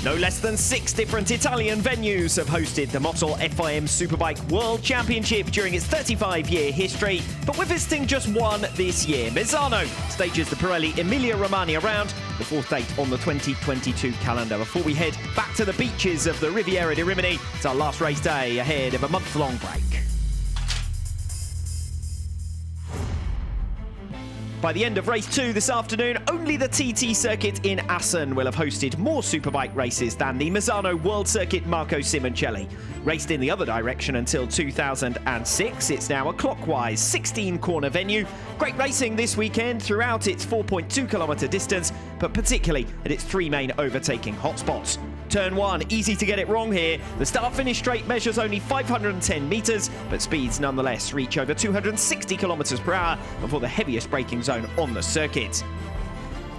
No less than 6 different Italian venues have hosted the Motul FIM Superbike World Championship during its 35-year history, but we're visiting just one this year. Misano stages the Pirelli Emilia-Romagna round, the 4th date on the 2022 calendar. Before we head back to the beaches of the Riviera di Rimini, it's our last race day ahead of a month-long break. By the end of race 2 this afternoon, only the TT circuit in Assen will have hosted more superbike races than the Misano World Circuit Marco Simoncelli. Raced in the other direction until 2006, it's now a clockwise 16-corner venue. Great racing this weekend throughout its 4.2-kilometre distance, but particularly at its 3 main overtaking hotspots. Turn 1, easy to get it wrong here. The start-finish straight measures only 510 metres, but speeds nonetheless reach over 260 kilometres per hour before the heaviest braking zone on the circuit.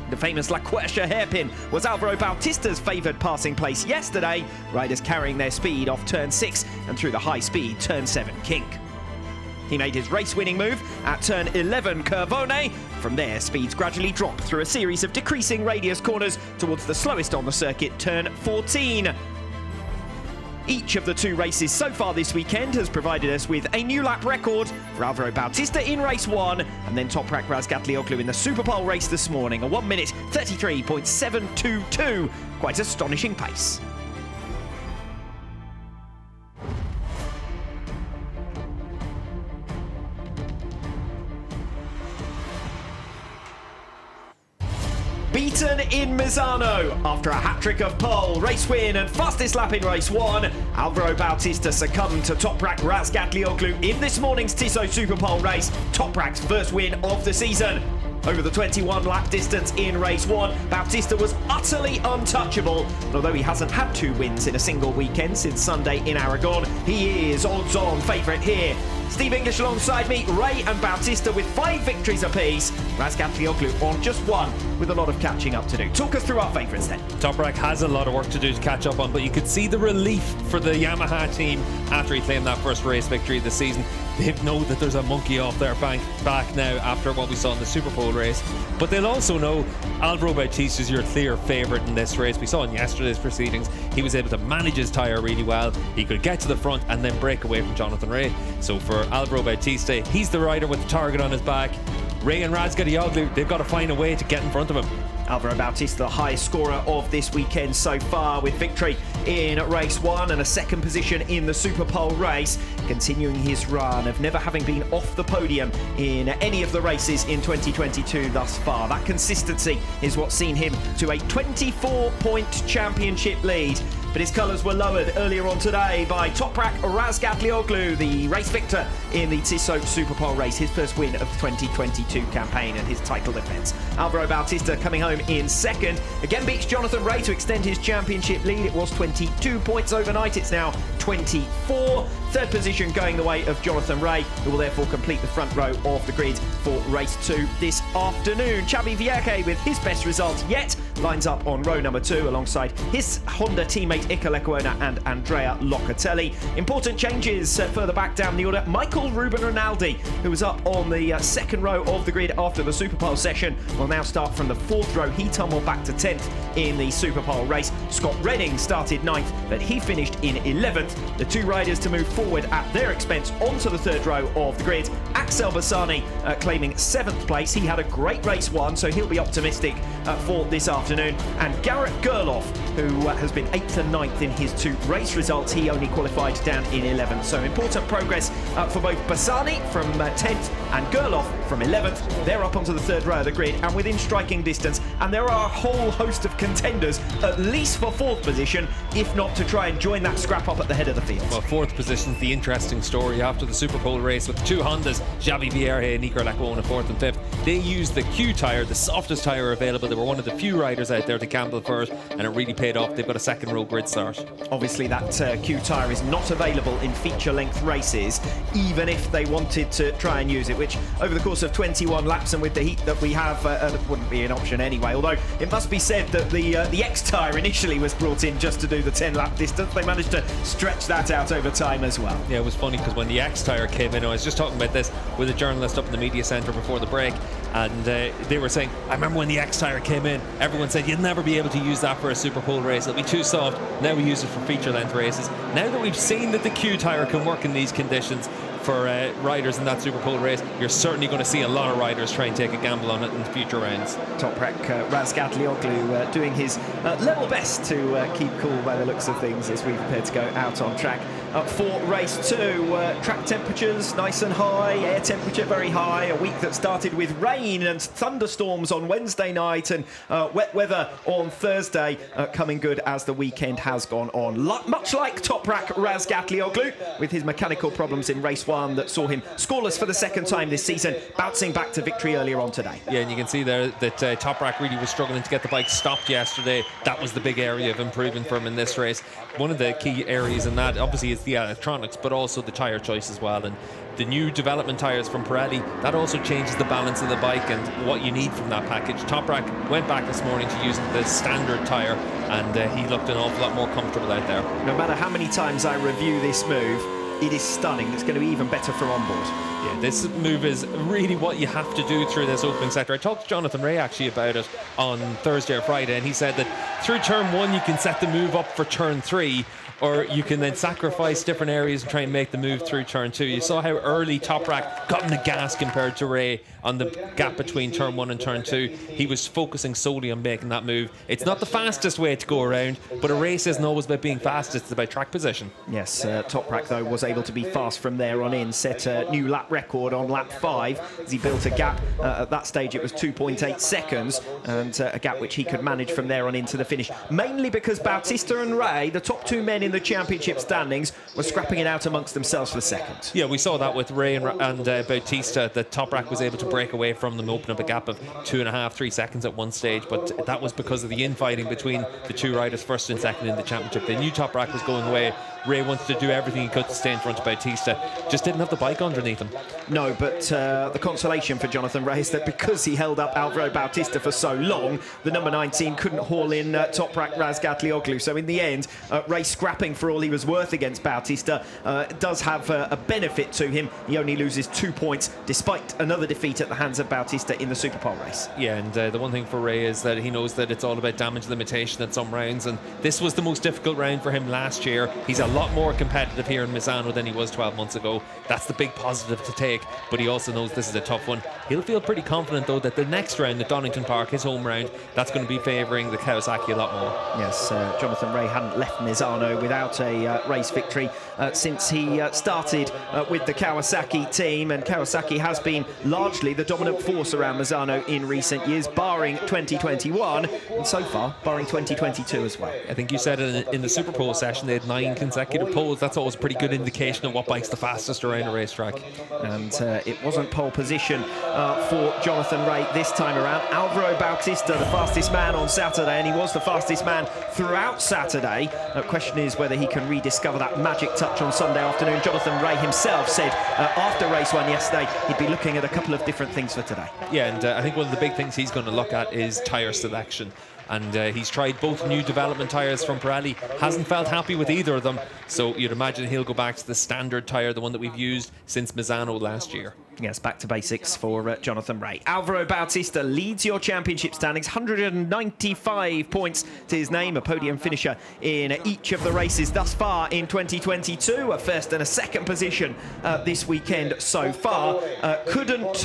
The famous La Quercia hairpin was Alvaro Bautista's favoured passing place yesterday, riders carrying their speed off turn 6 and through the high-speed turn 7 kink. He made his race-winning move at turn 11 Curvone. From there, speeds gradually drop through a series of decreasing radius corners towards the slowest on the circuit, turn 14. Each of the 2 races so far this weekend has provided us with a new lap record for Alvaro Bautista in race 1, and then Toprak Razgatlioglu in the Superpole race this morning, a 1 minute 33.722. Quite astonishing pace. Beaten in Misano after a hat-trick of pole, race win and fastest lap in race 1, Alvaro Bautista succumbed to Toprak Razgatlioglu in this morning's Tissot Superpole race, Toprak's first win of the season. Over the 21-lap distance in race 1, Bautista was utterly untouchable. And although he hasn't had 2 wins in a single weekend since Sunday in Aragon, he is odds-on favourite here. Steve English alongside me, Ray and Bautista with 5 victories apiece. Razgatlioglu on just 1 with a lot of catching up to do. Talk us through our favourites then. Toprak has a lot of work to do to catch up on, but you could see the relief for the Yamaha team after he claimed that first race victory this season. They know that there's a monkey off their back now after what we saw in the Superpole race. But they'll also know Alvaro Bautista is your clear favourite in this race. We saw in yesterday's proceedings, he was able to manage his tyre really well. He could get to the front and then break away from Jonathan Rea. So for Alvaro Bautista, he's the rider with the target on his back. Rea and Razgatlioglu, they've got to find a way to get in front of him. Alvaro Bautista, the highest scorer of this weekend so far, with victory in race 1 and a 2nd position in the Superpole race, continuing his run of never having been off the podium in any of the races in 2022 thus far. That consistency is what's seen him to a 24-point championship lead. But his colours were lowered earlier on today by Toprak Razgatlioglu, the race victor in the Tissot Superpole race, his first win of the 2022 campaign and his title defence. Alvaro Bautista coming home in 2nd, again beats Jonathan Rea to extend his championship lead. It was 22 points overnight, it's now 24. 3rd position going the way of Jonathan Rea, who will therefore complete the front row of the grid for race 2 this afternoon. Xavi Vierge, with his best result yet, lines up on row number 2 alongside his Honda teammate Iker Lecuona and Andrea Locatelli. Important changes further back down the order. Michael Ruben Rinaldi, who was up on the 2nd row of the grid after the Superpole session, will now start from the 4th row. He tumbled back to 10th in the Superpole race. Scott Redding started 9th, but he finished in 11th. The 2 riders to move forward at their expense onto the 3rd row of the grid. Axel Bassani claiming 7th place. He had a great race 1, so he'll be optimistic for this afternoon. And Garrett Gerloff, who has been 8th and 9th in his 2 race results, he only qualified down in 11th. So important progress for both Bassani from 10th and Gerloff from 11th. They're up onto the 3rd row of the grid and within striking distance. And there are a whole host of contenders, at least for 4th position, if not to try and join that scrap up at the head of the field. Well, 4th position's the interesting story after the Superpole race with 2 Hondas, Xavi Vierge and Iker Lecuona 4th and 5th. They used the Q tyre, the softest tyre available. They were one of the few riders out there to gamble for it, and it really paid off. They've got a 2nd row grid start. Obviously that Q tyre is not available in feature-length races, even if they wanted to try and use it, which over the course of 21 laps and with the heat that we have, wouldn't be an option anyway. Although it must be said that the X tyre initially was brought in just to do the 10-lap distance. They managed to stretch that out over time as well. Yeah, it was funny because when the X tyre came in, I was just talking about this with a journalist up in the media centre before the break. and they were saying, I remember when the X tyre came in, everyone said you'll never be able to use that for a Super Pole race, it'll be too soft. Now we use it for feature length races. Now that we've seen that the Q tyre can work in these conditions for riders in that Super Pole race, you're certainly going to see a lot of riders try and take a gamble on it in future rounds. Toprak Razgatlioglu doing his level best to keep cool by the looks of things as we prepare to go out on track for race 2. Track temperatures nice and high, air temperature very high. A week that started with rain and thunderstorms on Wednesday night and wet weather on Thursday, coming good as the weekend has gone on. Much like Toprak Razgatlioglu with his mechanical problems in race 1 that saw him scoreless for the second time this season, bouncing back to victory earlier on today. Yeah, and you can see there that Toprak really was struggling to get the bike stopped yesterday. That was the big area of improvement for him in this race. One of the key areas in that obviously is the electronics, but also the tyre choice as well. And the new development tyres from Pirelli, that also changes the balance of the bike and what you need from that package. Toprak went back this morning to using the standard tyre, and he looked an awful lot more comfortable out there. No matter how many times I review this move, it is stunning. It's going to be even better from onboard. Yeah, this move is really what you have to do through this opening sector. I talked to Jonathan Ray actually about it on Thursday or Friday, and he said that through turn 1 you can set the move up for turn 3, or you can then sacrifice different areas and try and make the move through turn 2. You saw how early Toprak got in the gas compared to Ray on the gap between turn 1 and turn 2. He was focusing solely on making that move. It's not the fastest way to go around, but a race isn't always about being fast, it's about track position. Yes, Toprak though was able to be fast from there on in, set a new lap record on lap 5 as he built a gap. At that stage it was 2.8 seconds, and a gap which he could manage from there on into the finish, mainly because Bautista and Ray, the top 2 men in the championship standings, were scrapping it out amongst themselves for second. Yeah, we saw that with Ray and Bautista, that Toprak was able to break away from them, open up a gap of 2.5-3 seconds at one stage, but that was because of the infighting between the two riders, first and second in the championship. They knew Toprak was going away. Ray wanted to do everything he could to stay in front of Bautista, just didn't have the bike underneath him. No, but the consolation for Jonathan Ray is that because he held up Alvaro Bautista for so long, the number 19 couldn't haul in Toprak Razgatlioglu. So in the end, Ray scrapping for all he was worth against Bautista does have a benefit to him. He only loses 2 points despite another defeat at the hands of Bautista in the Super Pole race. Yeah, and the one thing for Ray is that he knows that it's all about damage limitation at some rounds, and this was the most difficult round for him last year. He's a lot more competitive here in Misano than he was 12 months ago. That's the big positive to take, but he also knows this is a tough one. He'll feel pretty confident though that the next round at Donington Park, his home round, that's going to be favouring the Kawasaki a lot more. Yes, Jonathan Ray hadn't left Misano without a race victory since he started with the Kawasaki team, and Kawasaki has been largely the dominant force around Misano in recent years, barring 2021, and so far barring 2022 as well. I think you said in the Super Pole session they had 9 consecutive poles. That's always a pretty good indication of what bike's the fastest around a racetrack. And it wasn't pole position for Jonathan Ray this time around. Alvaro Bautista, the fastest man on Saturday, and he was the fastest man throughout Saturday. The question is whether he can rediscover that magic touch on Sunday afternoon. Jonathan Ray himself said after race 1 yesterday he'd be looking at a couple of different things for today. Yeah, and I think one of the big things he's going to look at is tyre selection. And he's tried both new development tyres from Pirelli, hasn't felt happy with either of them, so you'd imagine he'll go back to the standard tyre, the one that we've used since Misano last year. Yes, back to basics for Jonathan Ray. Alvaro Bautista leads your championship standings, 195 points to his name, a podium finisher in each of the races thus far in 2022, a first and a second position this weekend so far. Couldn't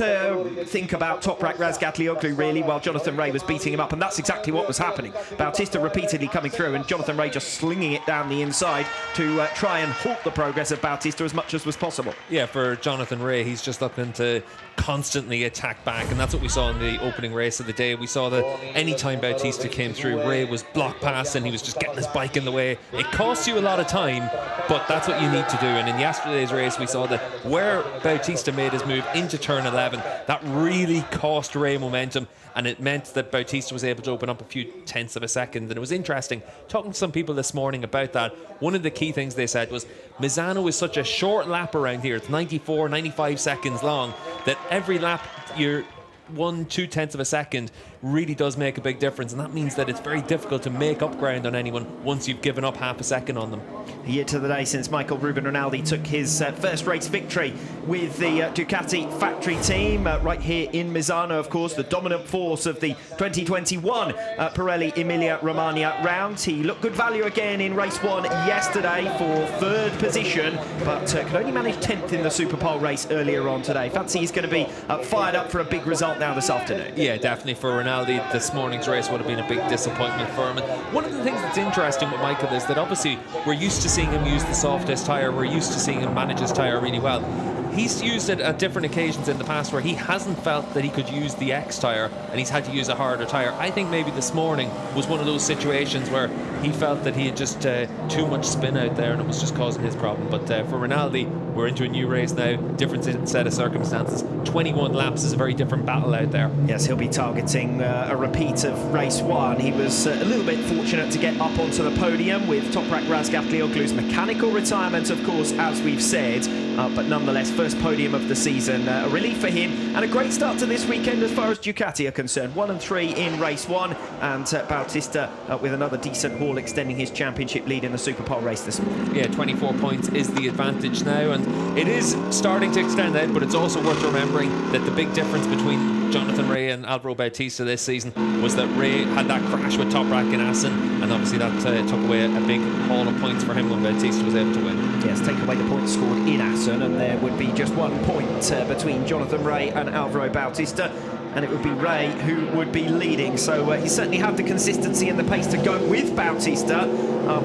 think about Toprak Razgatlioglu really while Jonathan Ray was beating him up, and that's exactly what was happening. Bautista repeatedly coming through and Jonathan Ray just slinging it down the inside to try and halt the progress of Bautista as much as was possible. Yeah, for Jonathan Ray, he's just looking to constantly attack back, and that's what we saw in the opening race of the day. We saw that anytime Bautista came through, Ray was blocked past and he was just getting his bike in the way. It costs you a lot of time, but that's what you need to do. And in yesterday's race we saw that where Bautista made his move into turn 11, that really cost Ray momentum, and it meant that Bautista was able to open up a few tenths of a second. And it was interesting talking to some people this morning about that. One of the key things they said was Misano is such a short lap around here, it's 94, 95 seconds long, that every lap you're 1/2 of a second really does make a big difference, and that means that it's very difficult to make up ground on anyone once you've given up half a second on them. A year to the day since Michael Ruben Rinaldi took his first race victory with the Ducati factory team right here in Misano. Of course, the dominant force of the 2021 Pirelli Emilia-Romagna round. He looked good value again in race 1 yesterday for 3rd position, but could only manage 10th in the Super Pole race earlier on today. Fancy he's going to be fired up for a big result now this afternoon. Yeah, definitely for Rinaldi. This morning's race would have been a big disappointment for him. And one of the things that's interesting with Michael is that obviously we're used to seeing him use the softest tyre. We're used to seeing him manage his tyre really well. He's used it at different occasions in the past where he hasn't felt that he could use the X tyre and he's had to use a harder tyre. I think maybe this morning was one of those situations where he felt that he had just too much spin out there and it was just causing his problem. But for Rinaldi, we're into a new race now, different set of circumstances. 21 laps is a very different battle out there. Yes, he'll be targeting a repeat of race 1. He was a little bit fortunate to get up onto the podium with Toprak Razgatlioglu's mechanical retirement, of course, as we've said. But nonetheless, first podium of the season, a relief for him, and a great start to this weekend as far as Ducati are concerned. 1 and 3 in race 1, and Bautista with another decent haul, extending his championship lead in the Super Pole race this morning. Yeah, 24 points is the advantage now, and it is starting to extend out, but it's also worth remembering that the big difference between Jonathan Rea and Alvaro Bautista this season was that Rea had that crash with Toprak in Assen, and obviously that took away a big haul of points for him when Bautista was able to win. Yes, take away the points scored in Assen, and there would be just 1 point between Jonathan Rea and Alvaro Bautista, and it would be Rea who would be leading. So he certainly had the consistency and the pace to go with Bautista,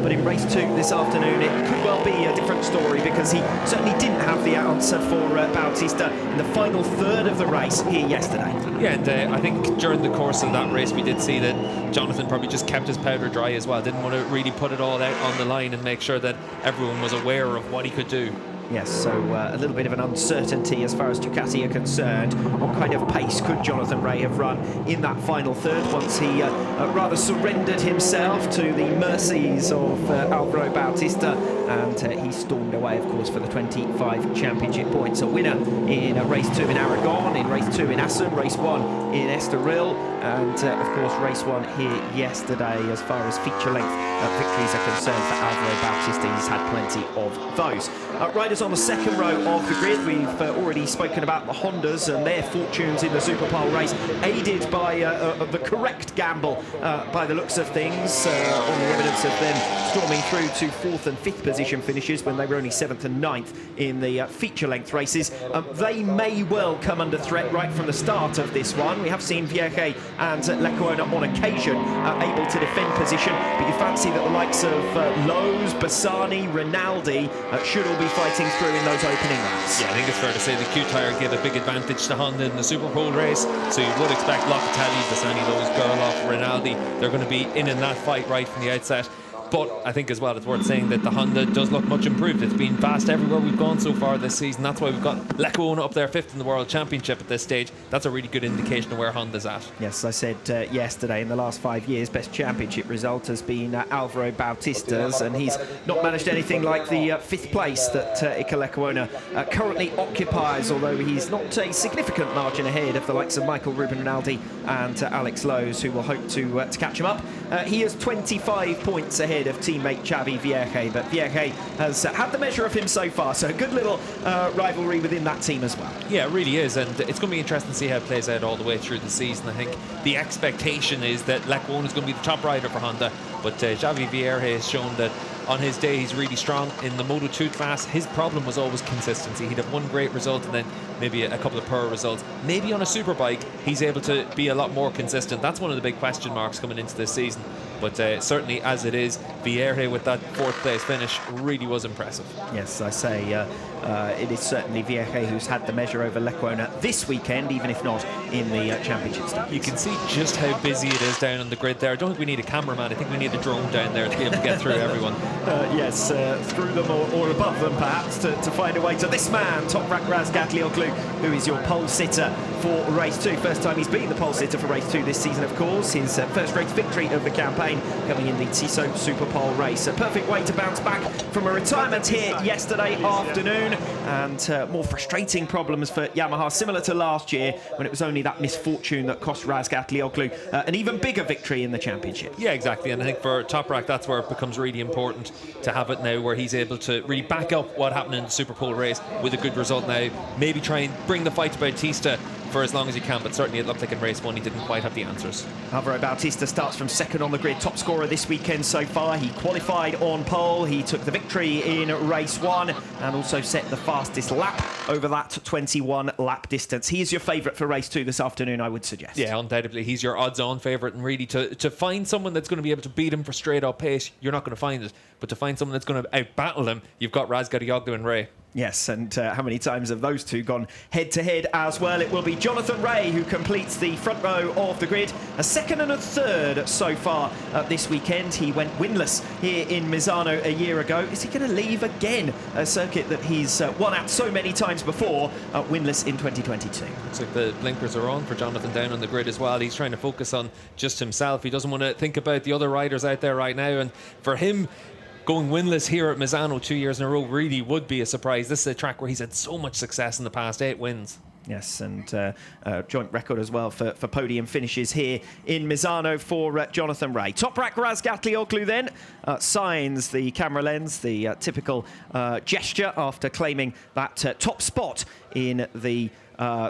but in race 2 this afternoon it could well be a different story, because he certainly didn't have the answer for Bautista in the final third of the race here yesterday. Yeah, and I think during the course of that race we did see that Jonathan probably just kept his powder dry as well, didn't want to really put it all out on the line and make sure that everyone was aware of what he could do. Yes, so a little bit of an uncertainty as far as Ducati are concerned. What kind of pace could Jonathan Rea have run in that final third once he rather surrendered himself to the mercies of Alvaro Bautista, and he stormed away, of course, for the 25 championship points. A winner in race 2 in Aragon, in race 2 in Assen, race 1 in Estoril, and of course race 1 here yesterday. As far as feature length victories are concerned for Alvaro Bautista, he's had plenty of those. Riders on the second row of the grid, we've already spoken about the Hondas and their fortunes in the Super Pole race, aided by the correct gamble by the looks of things, on the evidence of them storming through to 4th and 5th position finishes when they were only 7th and 9th in the feature length races. They may well come under threat right from the start of this one. We have seen Vierge and Lecuona on occasion able to defend position, but you fancy that the likes of Lowe's, Bassani, Rinaldi should all be fighting through in those opening laps. Yeah, I think it's fair to say the Q tyre gave a big advantage to Honda in the Super Pole race, so you would expect Locatelli, Bassani, Lowe's, Gerloff, Rinaldi, they're going to be in that fight right from the outset. But I think as well it's worth saying that the Honda does look much improved. It's been fast everywhere we've gone so far this season. That's why we've got Lecuona up there 5th in the World Championship at this stage. That's a really good indication of where Honda's at. Yes, I said yesterday, in the last 5 years, best championship result has been Alvaro Bautista's, and he's not managed anything like the 5th place that Iker Lecuona currently occupies, although he's not a significant margin ahead of the likes of Michael Ruben Rinaldi and Alex Lowe's, who will hope to catch him up. He is 25 points ahead of teammate Xavi Vierge, but Vierge has had the measure of him so far, so a good little rivalry within that team as well. Yeah, it really is, and it's going to be interesting to see how it plays out all the way through the season. I think the expectation is that Lecuona is going to be the top rider for Honda, but Xavi Vierge has shown that on his day he's really strong in the Moto2 class. His problem was always consistency. He'd have one great result and then maybe a couple of poor results. Maybe on a superbike he's able to be a lot more consistent. That's one of the big question marks coming into this season, but certainly as it is, Vierge with that 4th place finish really was impressive. Yes, I say it is certainly Vierge who's had the measure over Lecuona this weekend, even if not in the championship standings. You can see just how busy it is down on the grid there. I don't think we need a cameraman, I think we need a drone down there to be able to get through everyone. Yes, through them or above them perhaps, to find a way to this man, Toprak Razgatlioglu, who is your pole sitter for race 2. First time he's been the pole sitter for race 2 this season, of course. His first race victory of the campaign coming in the Tissot Super Pole Pole race. A perfect way to bounce back from a retirement here yesterday afternoon, and more frustrating problems for Yamaha, similar to last year when it was only that misfortune that cost Razgatlioglu an even bigger victory in the championship. Yeah, exactly, and I think for Toprak that's where it becomes really important to have it now, where he's able to really back up what happened in the Super Pole race with a good result now. Maybe try and bring the fight to Bautista for as long as you can, but certainly it looked like in race one he didn't quite have the answers. Alvaro Bautista starts from second on the grid, top scorer this weekend so far. He qualified on pole, he took the victory in race one and also set the fastest lap over that 21 lap distance. He is your favourite for race two this afternoon, I would suggest. Yeah, undoubtedly he's your odds-on favourite, and really to find someone that's going to be able to beat him for straight up pace, you're not going to find it, but to find someone that's going to out-battle him, you've got Razgatlioglu and Ray. Yes, and how many times have those two gone head-to-head as well? It will be Jonathan Ray who completes the front row of the grid. A second and a third so far this weekend. He went winless here in Misano a year ago. Is he going to leave again? A circuit that he's won at so many times before, winless in 2022. Looks like the blinkers are on for Jonathan down on the grid as well. He's trying to focus on just himself. He doesn't want to think about the other riders out there right now, and for him, going winless here at Misano 2 years in a row really would be a surprise. This is a track where he's had so much success in the past, 8 wins. Yes, and joint record as well for podium finishes here in Misano for Jonathan Ray. Toprak Razgatlioglu then signs the camera lens, the typical gesture after claiming that top spot in the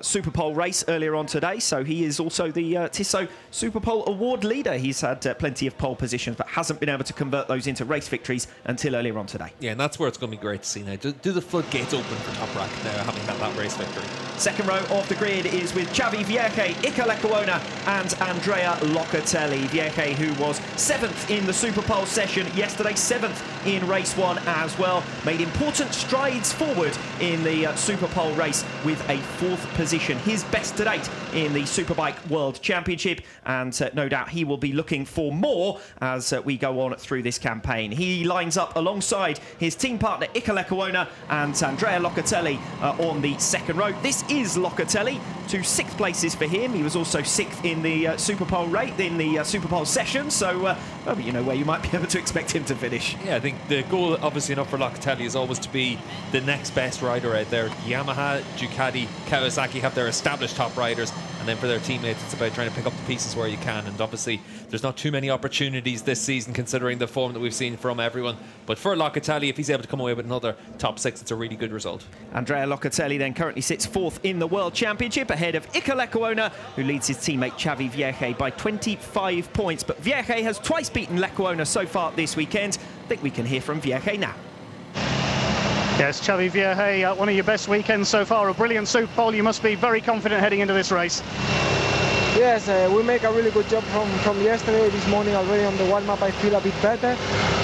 Super Pole race earlier on today. So he is also the Tissot Super Pole award leader. He's had plenty of pole positions, but hasn't been able to convert those into race victories until earlier on today. Yeah, and that's where it's going to be great to see now. Do the floodgates open for Toprak now, having had that race victory? Second row of the grid is with Xavi Vierge, Iker Lecuona and Andrea Locatelli. Vierge, who was 7th in the Super Pole session yesterday, 7th in race one as well, made important strides forward in the Super Pole race with a 4th position, his best to date in the Superbike World Championship, and no doubt he will be looking for more as we go on through this campaign. He lines up alongside his team partner Iker Lecuona and Andrea Locatelli on the second row. This is Locatelli to 6th places for him. He was also 6th in the Super Pole rate in the Super Pole session, so well, you know where you might be able to expect him to finish. Yeah, I think the goal, obviously enough for Locatelli, is always to be the next best rider out there. Yamaha, Ducati, Kawasaki have their established top riders, and then for their teammates it's about trying to pick up the pieces where you can, and obviously there's not too many opportunities this season considering the form that we've seen from everyone, but for Locatelli, if he's able to come away with another top 6, it's a really good result. Andrea Locatelli then currently sits 4th in the World Championship ahead of Iker Lecuona, who leads his teammate Xavi Vierge by 25 points, but Vierge has twice beaten Lecuona so far this weekend. I think we can hear from Vierge now. Yes, Xavi Vierge, one of your best weekends so far, a brilliant Super Pole. You must be very confident heading into this race. Yes, we make a really good job from yesterday. This morning already on the warm-up I feel a bit better,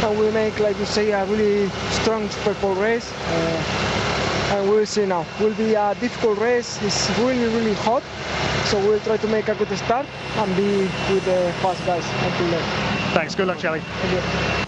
and we make, like you say, a really strong Super Pole race, and we'll see now. Will be a difficult race. It's really hot, so we'll try to make a good start and be with the fast guys until then. Thanks, good luck, Xavi. Thank you.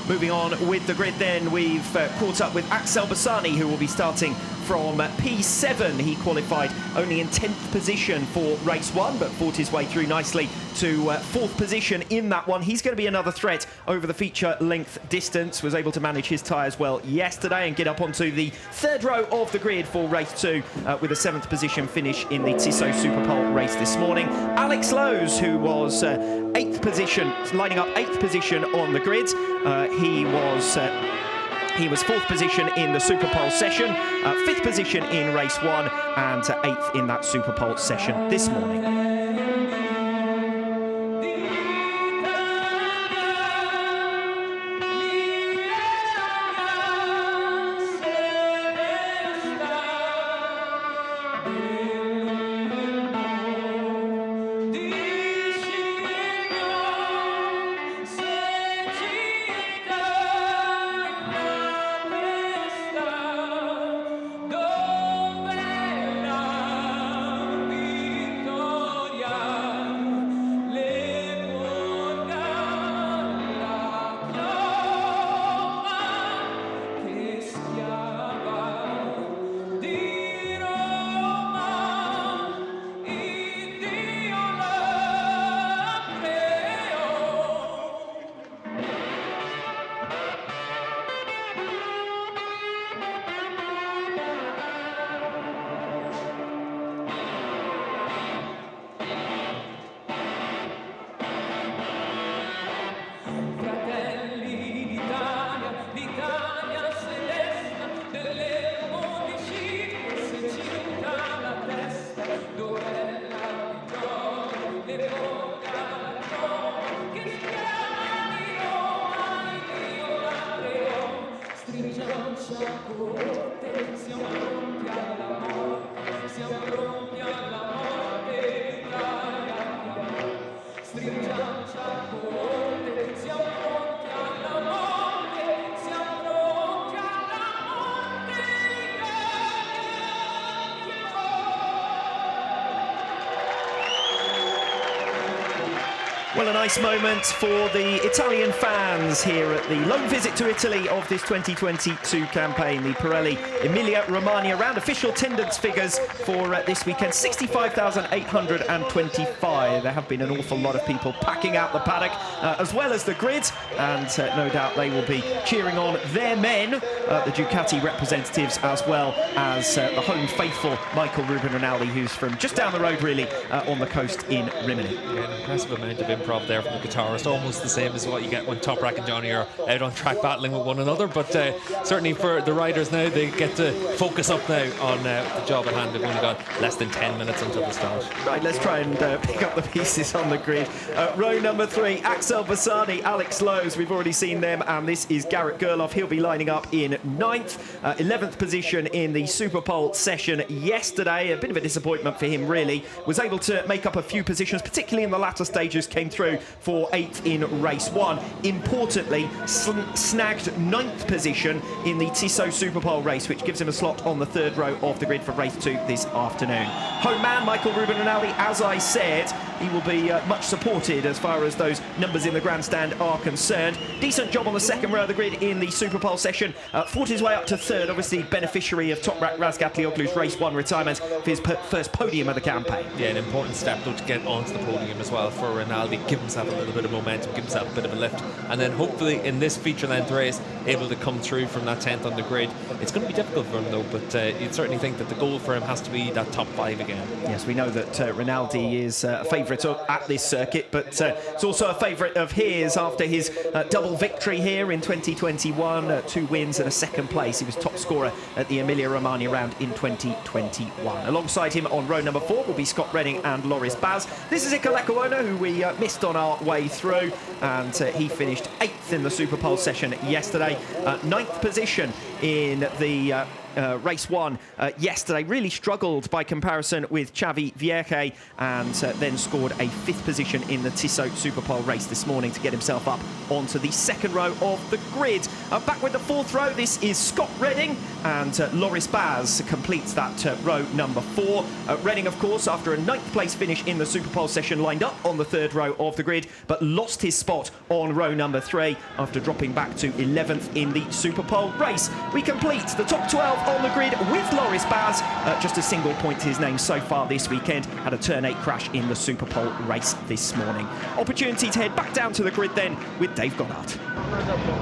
Moving on with the grid then, we've caught up with Axel Bassani, who will be starting from P7. He qualified only in 10th position for race one, but fought his way through nicely to 4th position in that one. He's going to be another threat over the feature length distance. Was able to manage his tyres well yesterday and get up onto the 3rd row of the grid for race 2 with a 7th position finish in the Tissot Super Pole race this morning. Alex Lowe's, who was 8th position, lining up 8th position on the grid. He was 4th position in the Super Pole session, 5th position in race 1 and 8th in that Super Pole session this morning. Well, a nice moment for the Italian fans here at the lone visit to Italy of this 2022 campaign. The Pirelli Emilia-Romagna round official attendance figures for this weekend, 65,825. There have been an awful lot of people packing out the paddock as well as the grid, and no doubt they will be cheering on their men, the Ducati representatives, as well as the home faithful Michael Ruben Rinaldi, who's from just down the road really on the coast in Rimini. Yeah, an impressive amount of improv there from the guitarist, almost the same as what you get when Toprak and Johnny are out on track battling with one another, but certainly for the riders now, they get to focus up now on the job at hand. They've only got less than 10 minutes until the start. Right, let's try and pick up the pieces on the grid. Row number 3, Axel Bassani, Alex Lowe's, we've already seen them, and this is Garrett Gerloff. He'll be lining up in 9th, 11th position in the Superpole session yesterday. A bit of a disappointment for him, really. Was able to make up a few positions, particularly in the latter stages, came through for 8th in race 1. Importantly, snagged 9th position in the Tissot Superpole race, which gives him a slot on the 3rd row of the grid for race 2 this afternoon. Home man Michael Ruben Rinaldi, as I said, he will be much supported as far as those numbers in the grandstand are concerned. Decent job on the 2nd row of the grid in the Superpole session. Fought his way up to 3rd, obviously beneficiary of Toprak Razgatlioglu's race 1 retirement for his first podium of the campaign. Yeah, an important step though to get onto the podium as well for Rinaldi, give himself a little bit of momentum, give himself a bit of a lift, and then hopefully in this feature-length race able to come through from that 10th on the grid. It's going to be difficult for him though, but you'd certainly think that the goal for him has to be that top 5 again. Yes, we know that Rinaldi is a favourite at this circuit, but it's also a favourite of his after his double victory here in 2021, 2 wins and a 2nd place. He was top scorer at the Emilia-Romagna round in 2021. Alongside him on row number 4 will be Scott Redding and Loris Baz. This is Ika Lekuona, who we missed on our way through, and he finished 8th in the Superpole session yesterday. 9th position in the race 1 yesterday. Really struggled by comparison with Xavi Vierge, and then scored a 5th position in the Tissot Superpole race this morning to get himself up onto the 2nd row of the grid. Back with the 4th row, this is Scott Redding, and Loris Baz completes that row number 4. Redding, of course, after a 9th place finish in the Superpole session, lined up on the 3rd row of the grid, but lost his spot on row number 3 after dropping back to 11th in the Superpole race. We complete the top 12 on the grid with Loris Baz. Just a single point to his name so far this weekend. Had a turn 8 crash in the Superpole race this morning. Opportunity to head back down to the grid then with Dave Goddard.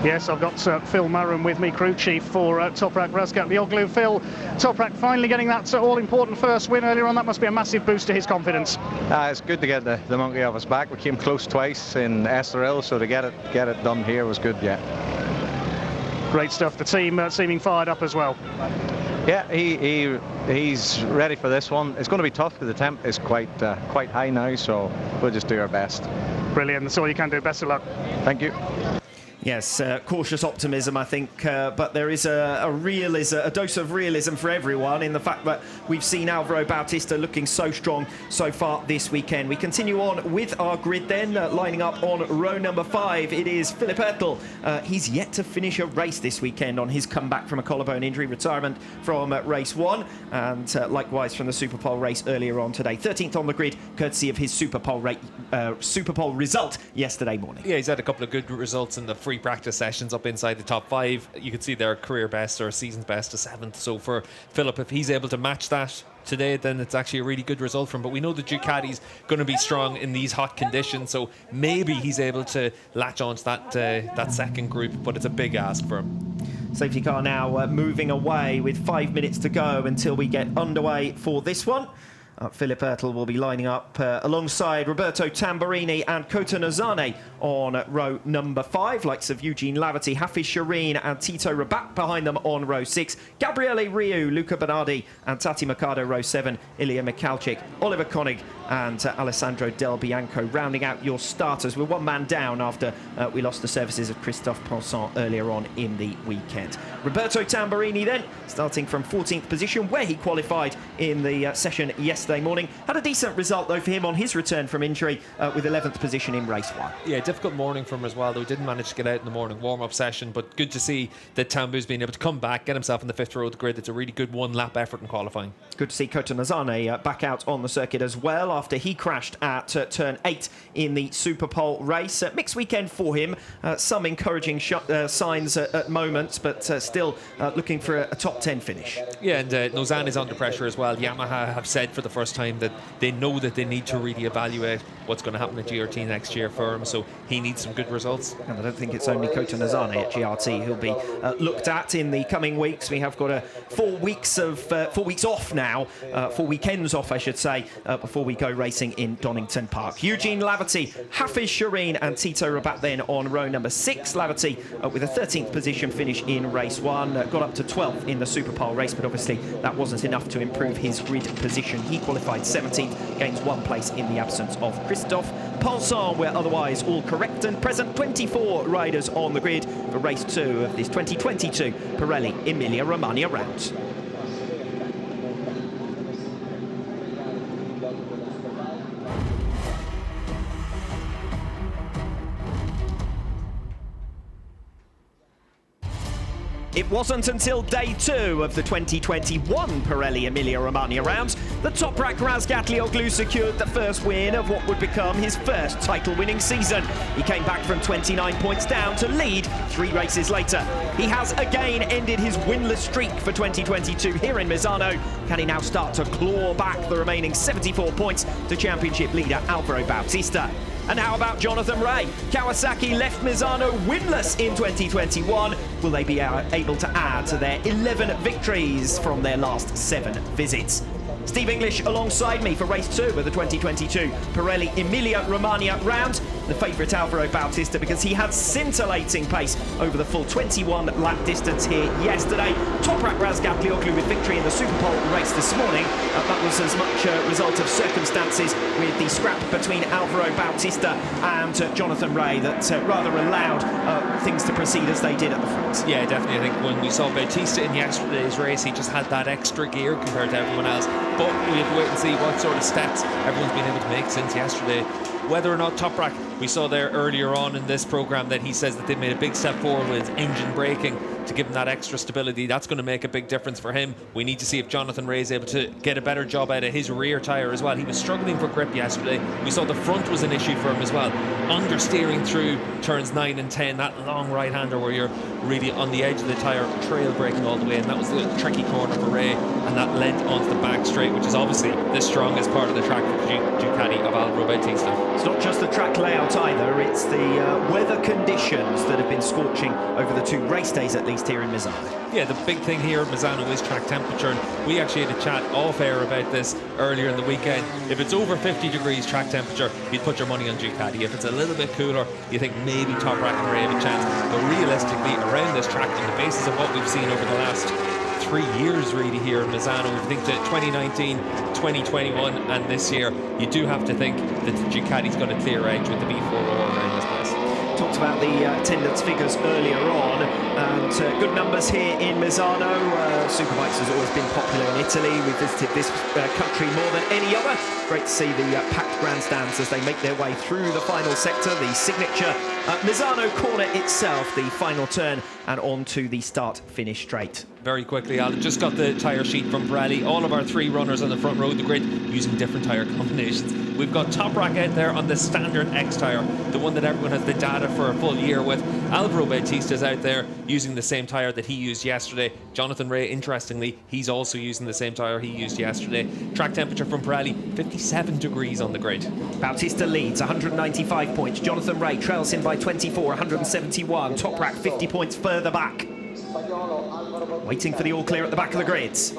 Yes, I've got Phil Murren with me, crew chief for Toprak Razgatlioglu. Phil, Toprak finally getting that all-important first win earlier on. That must be a massive boost to his confidence. It's good to get the monkey off his back. We came close twice in Estoril, so to get it done here was good, yeah. Great stuff. The team seeming fired up as well. Yeah, he's ready for this one. It's going to be tough because the temp is quite high now, so we'll just do our best. Brilliant. That's all you can do. Best of luck. Thank you. Yes, cautious optimism, I think, but there is a dose of realism for everyone in the fact that we've seen Alvaro Bautista looking so strong so far this weekend. We continue on with our grid then, lining up on row number 5. It is Philip Ertl. He's yet to finish a race this weekend on his comeback from a collarbone injury, retirement from race 1, and likewise from the Superpole race earlier on today. 13th on the grid, courtesy of his Superpole result yesterday morning. Yeah, he's had a couple of good results in the free practice sessions up inside the top 5. You could see their career best or season's best to 7th. So for Philip, if he's able to match that today, then it's actually a really good result for him. But we know the Ducati's going to be strong in these hot conditions, so maybe he's able to latch on to that 2nd group, but it's a big ask for him. Safety car now moving away with 5 minutes to go until we get underway for this one. Philip Ertl will be lining up alongside Roberto Tamburini and Kota Nozane on row number 5. Likes of Eugene Laverty, Hafiz Shireen and Tito Rabat behind them on row 6. Gabriele Riu, Luca Bernardi and Tati Mercado row 7. Ilya Mikhalchik, Oliver Koenig and Alessandro Del Bianco rounding out your starters. We're one man down after we lost the services of Christophe Pensant earlier on in the weekend. Roberto Tamburini then starting from 14th position where he qualified in the session yesterday morning. Had a decent result though for him on his return from injury with 11th position in race 1. Yeah, difficult morning for him as well though. Didn't manage to get out in the morning warm-up session, but good to see that Tambu's been able to come back, get himself in the 5th row of the grid. It's a really good one-lap effort in qualifying. Good to see Kota Nozane back out on the circuit as well after he crashed at turn 8 in the Super Pole race. Mixed weekend for him. Some encouraging signs at moments, but still looking for a top 10 finish. Yeah, and Nozan is under pressure as well. Yamaha have said for the first time that they know that they need to really evaluate what's going to happen at GRT next year for him, so he needs some good results. And I don't think it's only Kota Nozane at GRT who'll be looked at in the coming weeks. We have got 4 weeks off now, 4 weekends off, I should say, before we go racing in Donington Park. Eugene Laverty, Hafiz Shireen and Tito Rabat then on row number 6. Laverty with a 13th position finish in race 1, got up to 12th in the Super Pole race, but obviously that wasn't enough to improve his grid position. He qualified 17th, gains 1 place in the absence of Christophe. Pulsar, where otherwise all correct and present. 24 riders on the grid for race 2 of this 2022 Pirelli Emilia-Romagna round. It wasn't until day 2 of the 2021 Pirelli Emilia-Romagna rounds that Toprak Razgatlioglu secured the first win of what would become his first title-winning season. He came back from 29 points down to lead 3 races later. He has again ended his winless streak for 2022 here in Misano. Can he now start to claw back the remaining 74 points to championship leader Alvaro Bautista? And how about Jonathan Rea? Kawasaki left Misano winless in 2021. Will they be able to add to their 11 victories from their last 7 visits? Steve English alongside me for race 2 of the 2022 Pirelli Emilia-Romagna round. The favourite Alvaro Bautista because he had scintillating pace over the full 21 lap distance here yesterday. Toprak Razgatlioglu with victory in the Super Pole race this morning. That was as much a result of circumstances with the scrap between Alvaro Bautista and Jonathan Rea that rather allowed things to proceed as they did at the front. Yeah, definitely. I think when we saw Bautista in yesterday's race, he just had that extra gear compared to everyone else. But we have to wait and see what sort of steps everyone's been able to make since yesterday. Whether or not Toprak, we saw there earlier on in this programme that he says that they made a big step forward with engine braking to give him that extra stability. That's going to make a big difference for him. We need to see if Jonathan Rea is able to get a better job out of his rear tyre as well. He was struggling for grip yesterday. We saw the front was an issue for him as well. Understeering through turns 9 and 10, that long right-hander where you're really on the edge of the tyre, trail braking all the way, and that was the tricky corner for Rea, and that led onto the back straight, which is obviously the strongest part of the track for Ducati of Alvaro Bautista. It's not just the track layout either, it's the weather conditions that have been scorching over the 2 race days at least here in Misano. Yeah, the big thing here at Misano is track temperature, and we actually had a chat off air about this earlier in the weekend. If it's over 50 degrees track temperature, you'd put your money on Ducati. If it's a little bit cooler, you think maybe Toprak and Rea have a chance. But realistically, around this track, on the basis of what we've seen over the last 3 years really here in Misano, if you think to 2019, 2021 and this year, you do have to think that the Ducati's got a clear edge with the B4 around this place. Talked about the attendance figures earlier on, and good numbers here in Misano. Superbikes has always been popular in Italy. We've visited this country more than any other. Great to see the packed grandstands as they make their way through the final sector, the signature Misano corner itself, the final turn, and on to the start-finish straight. Very quickly, Alan, just got the tyre sheet from Pirelli. All of our 3 runners on the front row of the grid using different tyre combinations. We've got Toprak out there on the standard X tyre, the one that everyone has the data for a full year with. Alvaro Bautista's out there using the same tyre that he used yesterday. Jonathan Rea, interestingly, he's also using the same tyre he used yesterday. Track temperature from Pirelli, 57 degrees on the grid. Bautista leads, 195 points. Jonathan Rea trails him by 24, 171. Toprak 50 points further back. Waiting for the all clear at the back of the grids.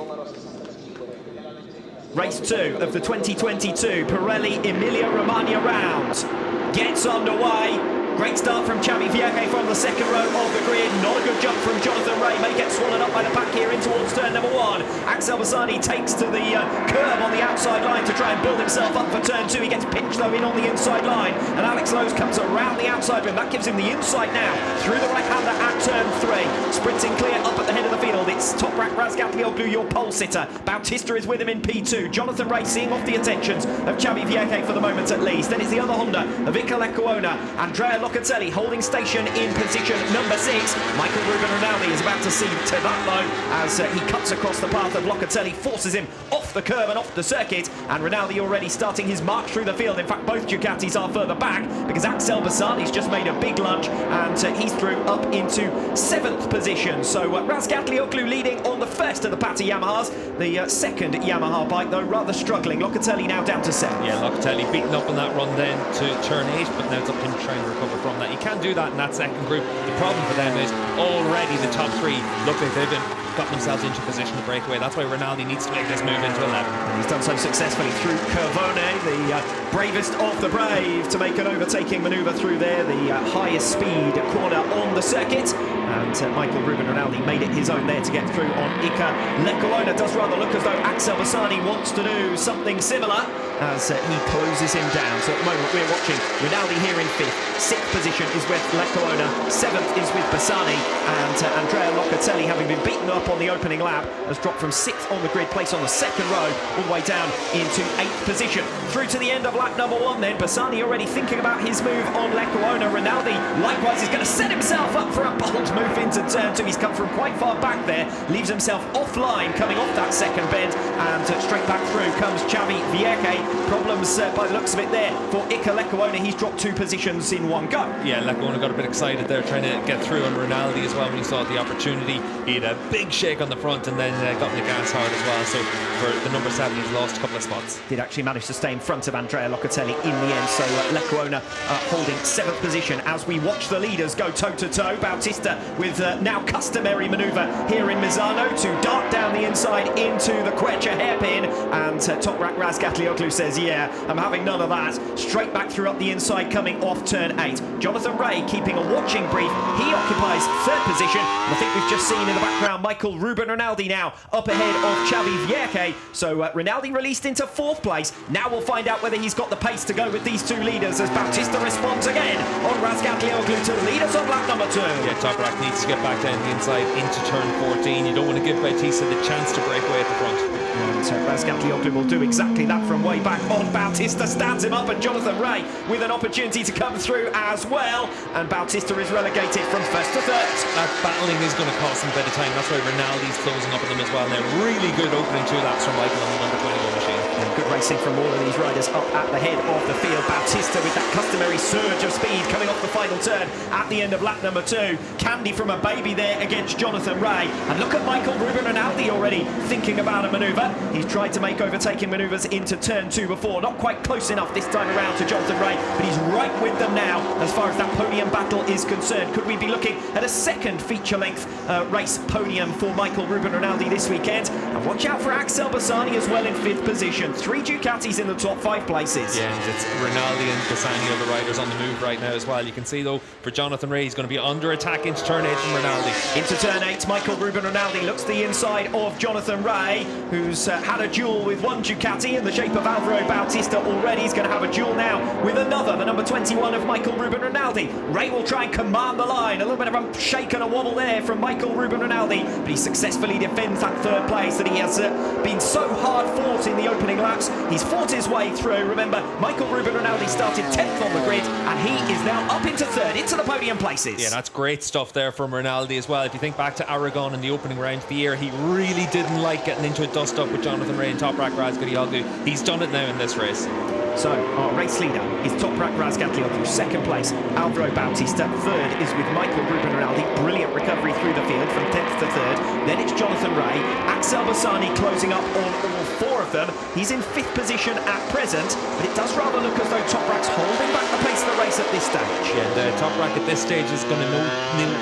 Race 2 of the 2022 Pirelli Emilia-Romagna round gets underway. Great start from Xavi Vierge from the second row of the grid. Not a good jump from Jonathan Rea. May get swallowed up by the pack here in towards turn number 1. Axel Bassani takes to the curb on the outside line to try and build himself up for turn 2. He gets pinched though in on the inside line. And Alex Lowe's comes around the outside rim. That gives him the inside now through the right-hander at turn 3. Sprinting clear up at the head of the field. It's Toprak Razgatlioglu, your pole sitter. Bautista is with him in P2. Jonathan Rea seeing off the attentions of Xavi Vierge for the moment at least. Then it's the other Honda, Ivica Lecuona. Andrea Locatelli holding station in position number 6. Michael Ruben Rinaldi is about to see to that low as he cuts across the path of Locatelli, forces him off the curb and off the circuit, and Rinaldi already starting his march through the field. In fact, both Ducatis are further back because Axel Bassani's just made a big lunge and he's through up into 7th position. So Razgatlioglu leading on the first of the Patti Yamahas. The second Yamaha bike, though, rather struggling. Locatelli now down to 7th. Yeah, Locatelli beaten up on that run then to turn 8, but now it's up to him trying to recover from that. You can't do that in that second group. The problem for them is already the top 3 look like they've got themselves into position to break away. That's why Rinaldi needs to make this move into 11. And he's done so successfully through Curvone, the bravest of the brave, to make an overtaking manoeuvre through there, the highest speed corner on the circuit. And Michael Ruben Rinaldi made it his own there to get through on Iker Lecuona. Does rather look as though Axel Bassani wants to do something similar as he closes him down. So at the moment we're watching Rinaldi here in 5th. 6th position is with Lecuona, 7th is with Bassani, and Andrea Locatelli, having been beaten up on the opening lap, has dropped from 6th on the grid, placed on the 2nd row, all the way down into 8th position. Through to the end of lap number 1 then, Bassani already thinking about his move on Lecuona. Rinaldi likewise is going to set himself up for a bold move into turn 2. He's come from quite far back there, leaves himself offline coming off that second bend, and straight back through comes Xavi Vierque. Problems by the looks of it there for Iker Lecuona. He's dropped 2 positions in one go. Yeah, Lecuona got a bit excited there trying to get through on Rinaldi as well when he saw the opportunity. He had a big shake on the front and then got in the gas hard as well. So for the number 7, he's lost a couple of spots. Did actually manage to stay in front of Andrea Locatelli in the end. So Lecuona holding 7th position as we watch the leaders go toe-to-toe. Bautista with now customary manoeuvre here in Misano to dart down the inside into the Quercia hairpin, and Toprak Razgatlioglu says, yeah, I'm having none of that. Straight back through up the inside coming off turn 8. Jonathan Ray keeping a watching brief. He occupies 3rd position. And I think we've just seen in the background Michael Ruben Rinaldi now up ahead of Xavi Vierque. So Rinaldi released into 4th place. Now we'll find out whether he's got the pace to go with these 2 leaders as Bautista responds again on Razgatlioglu to the leaders on lap number 2. Yeah, Toprak needs to get back down the inside into turn 14. You don't want to give Bautista the chance to break away at the front. And so Razgatlioglu will do exactly that from way back on. Bautista stands him up, and Jonathan Ray with an opportunity to come through as well. And Bautista is relegated from 1st to 3rd. That battling is going to cost him a bit of time. That's why Rinaldi's closing up on them as well now. Really good opening 2 laps from Michael on the number 21 machine. And good racing from all of these riders up at the head of the field. Bautista with that customary surge of speed coming off the final turn at the end of lap number 2. Candy from a baby there against Jonathan Ray. And look at Michael Ruben Rinaldi already thinking about a manoeuvre. He's tried to make overtaking manoeuvres into turn 2 before. Not quite close enough this time around to Jonathan Ray, but he's right with them now as far as that podium battle is concerned. Could we be looking at a second feature-length race podium for Michael Ruben Rinaldi this weekend? And watch out for Axel Bassani as well in 5th position. 3 Ducatis in the top 5 places. Yeah, and it's Rinaldi and Bassani are the riders on the move right now as well. You can see, though, for Jonathan Ray, he's going to be under attack into turn 8 from Rinaldi. Into turn 8, Michael Ruben Rinaldi looks to the inside of Jonathan Ray, who's had a duel with one Ducati in the shape of Alvaro Bautista already. He's going to have a duel now with another, the number 21 of Michael Ruben Rinaldi. Ray will try and command the line. A little bit of a shake and a wobble there from Michael Ruben Rinaldi, but he successfully defends that 3rd place that he has been so hard fought in the opening laps. He's fought his way through. Remember, Michael Ruben Rinaldi started 10th on the grid, and he is now up into 3rd, into the podium places. Yeah, that's great stuff there from Rinaldi as well. If you think back to Aragon in the opening round of the year, he really didn't like getting into a dust-up with Jonathan Ray and Toprak Razgatlioglu. He's done it now in this race. So our race leader is Toprak Razgatlioglu, 2nd place Alvaro Bautista, 3rd is with Michael Ruben Rinaldi. Brilliant recovery through the field from 10th to 3rd. Then it's Jonathan Ray. Axel Bassani closing up on all 4 of them. He's in 5th position at present, but it does rather look as though Toprak's holding back the pace of the race at this stage. Yeah, the Toprak at this stage is going to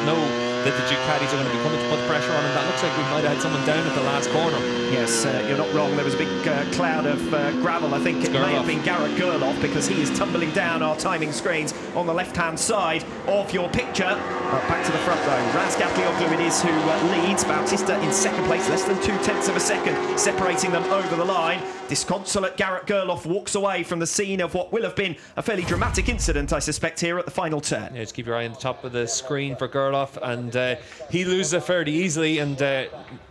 know that the Ducatis are going to be coming to put pressure on him. That looks like we might have had someone down at the last corner. Yes, you're not wrong. There was a big cloud of gravel. I think it may have been Garrett Gerloff, because he is tumbling down our timing screens on the left-hand side of your picture. Back to the front though. Razgatlioglu it is who leads. Bautista in 2nd place, less than 0.2 of a second separating them over the line. Disconsolate Garrett Gerloff walks away from the scene of what will have been a fairly dramatic incident, I suspect, here at the final turn. Yeah, just keep your eye on the top of the screen for Gerloff, and and he loses it fairly easily, and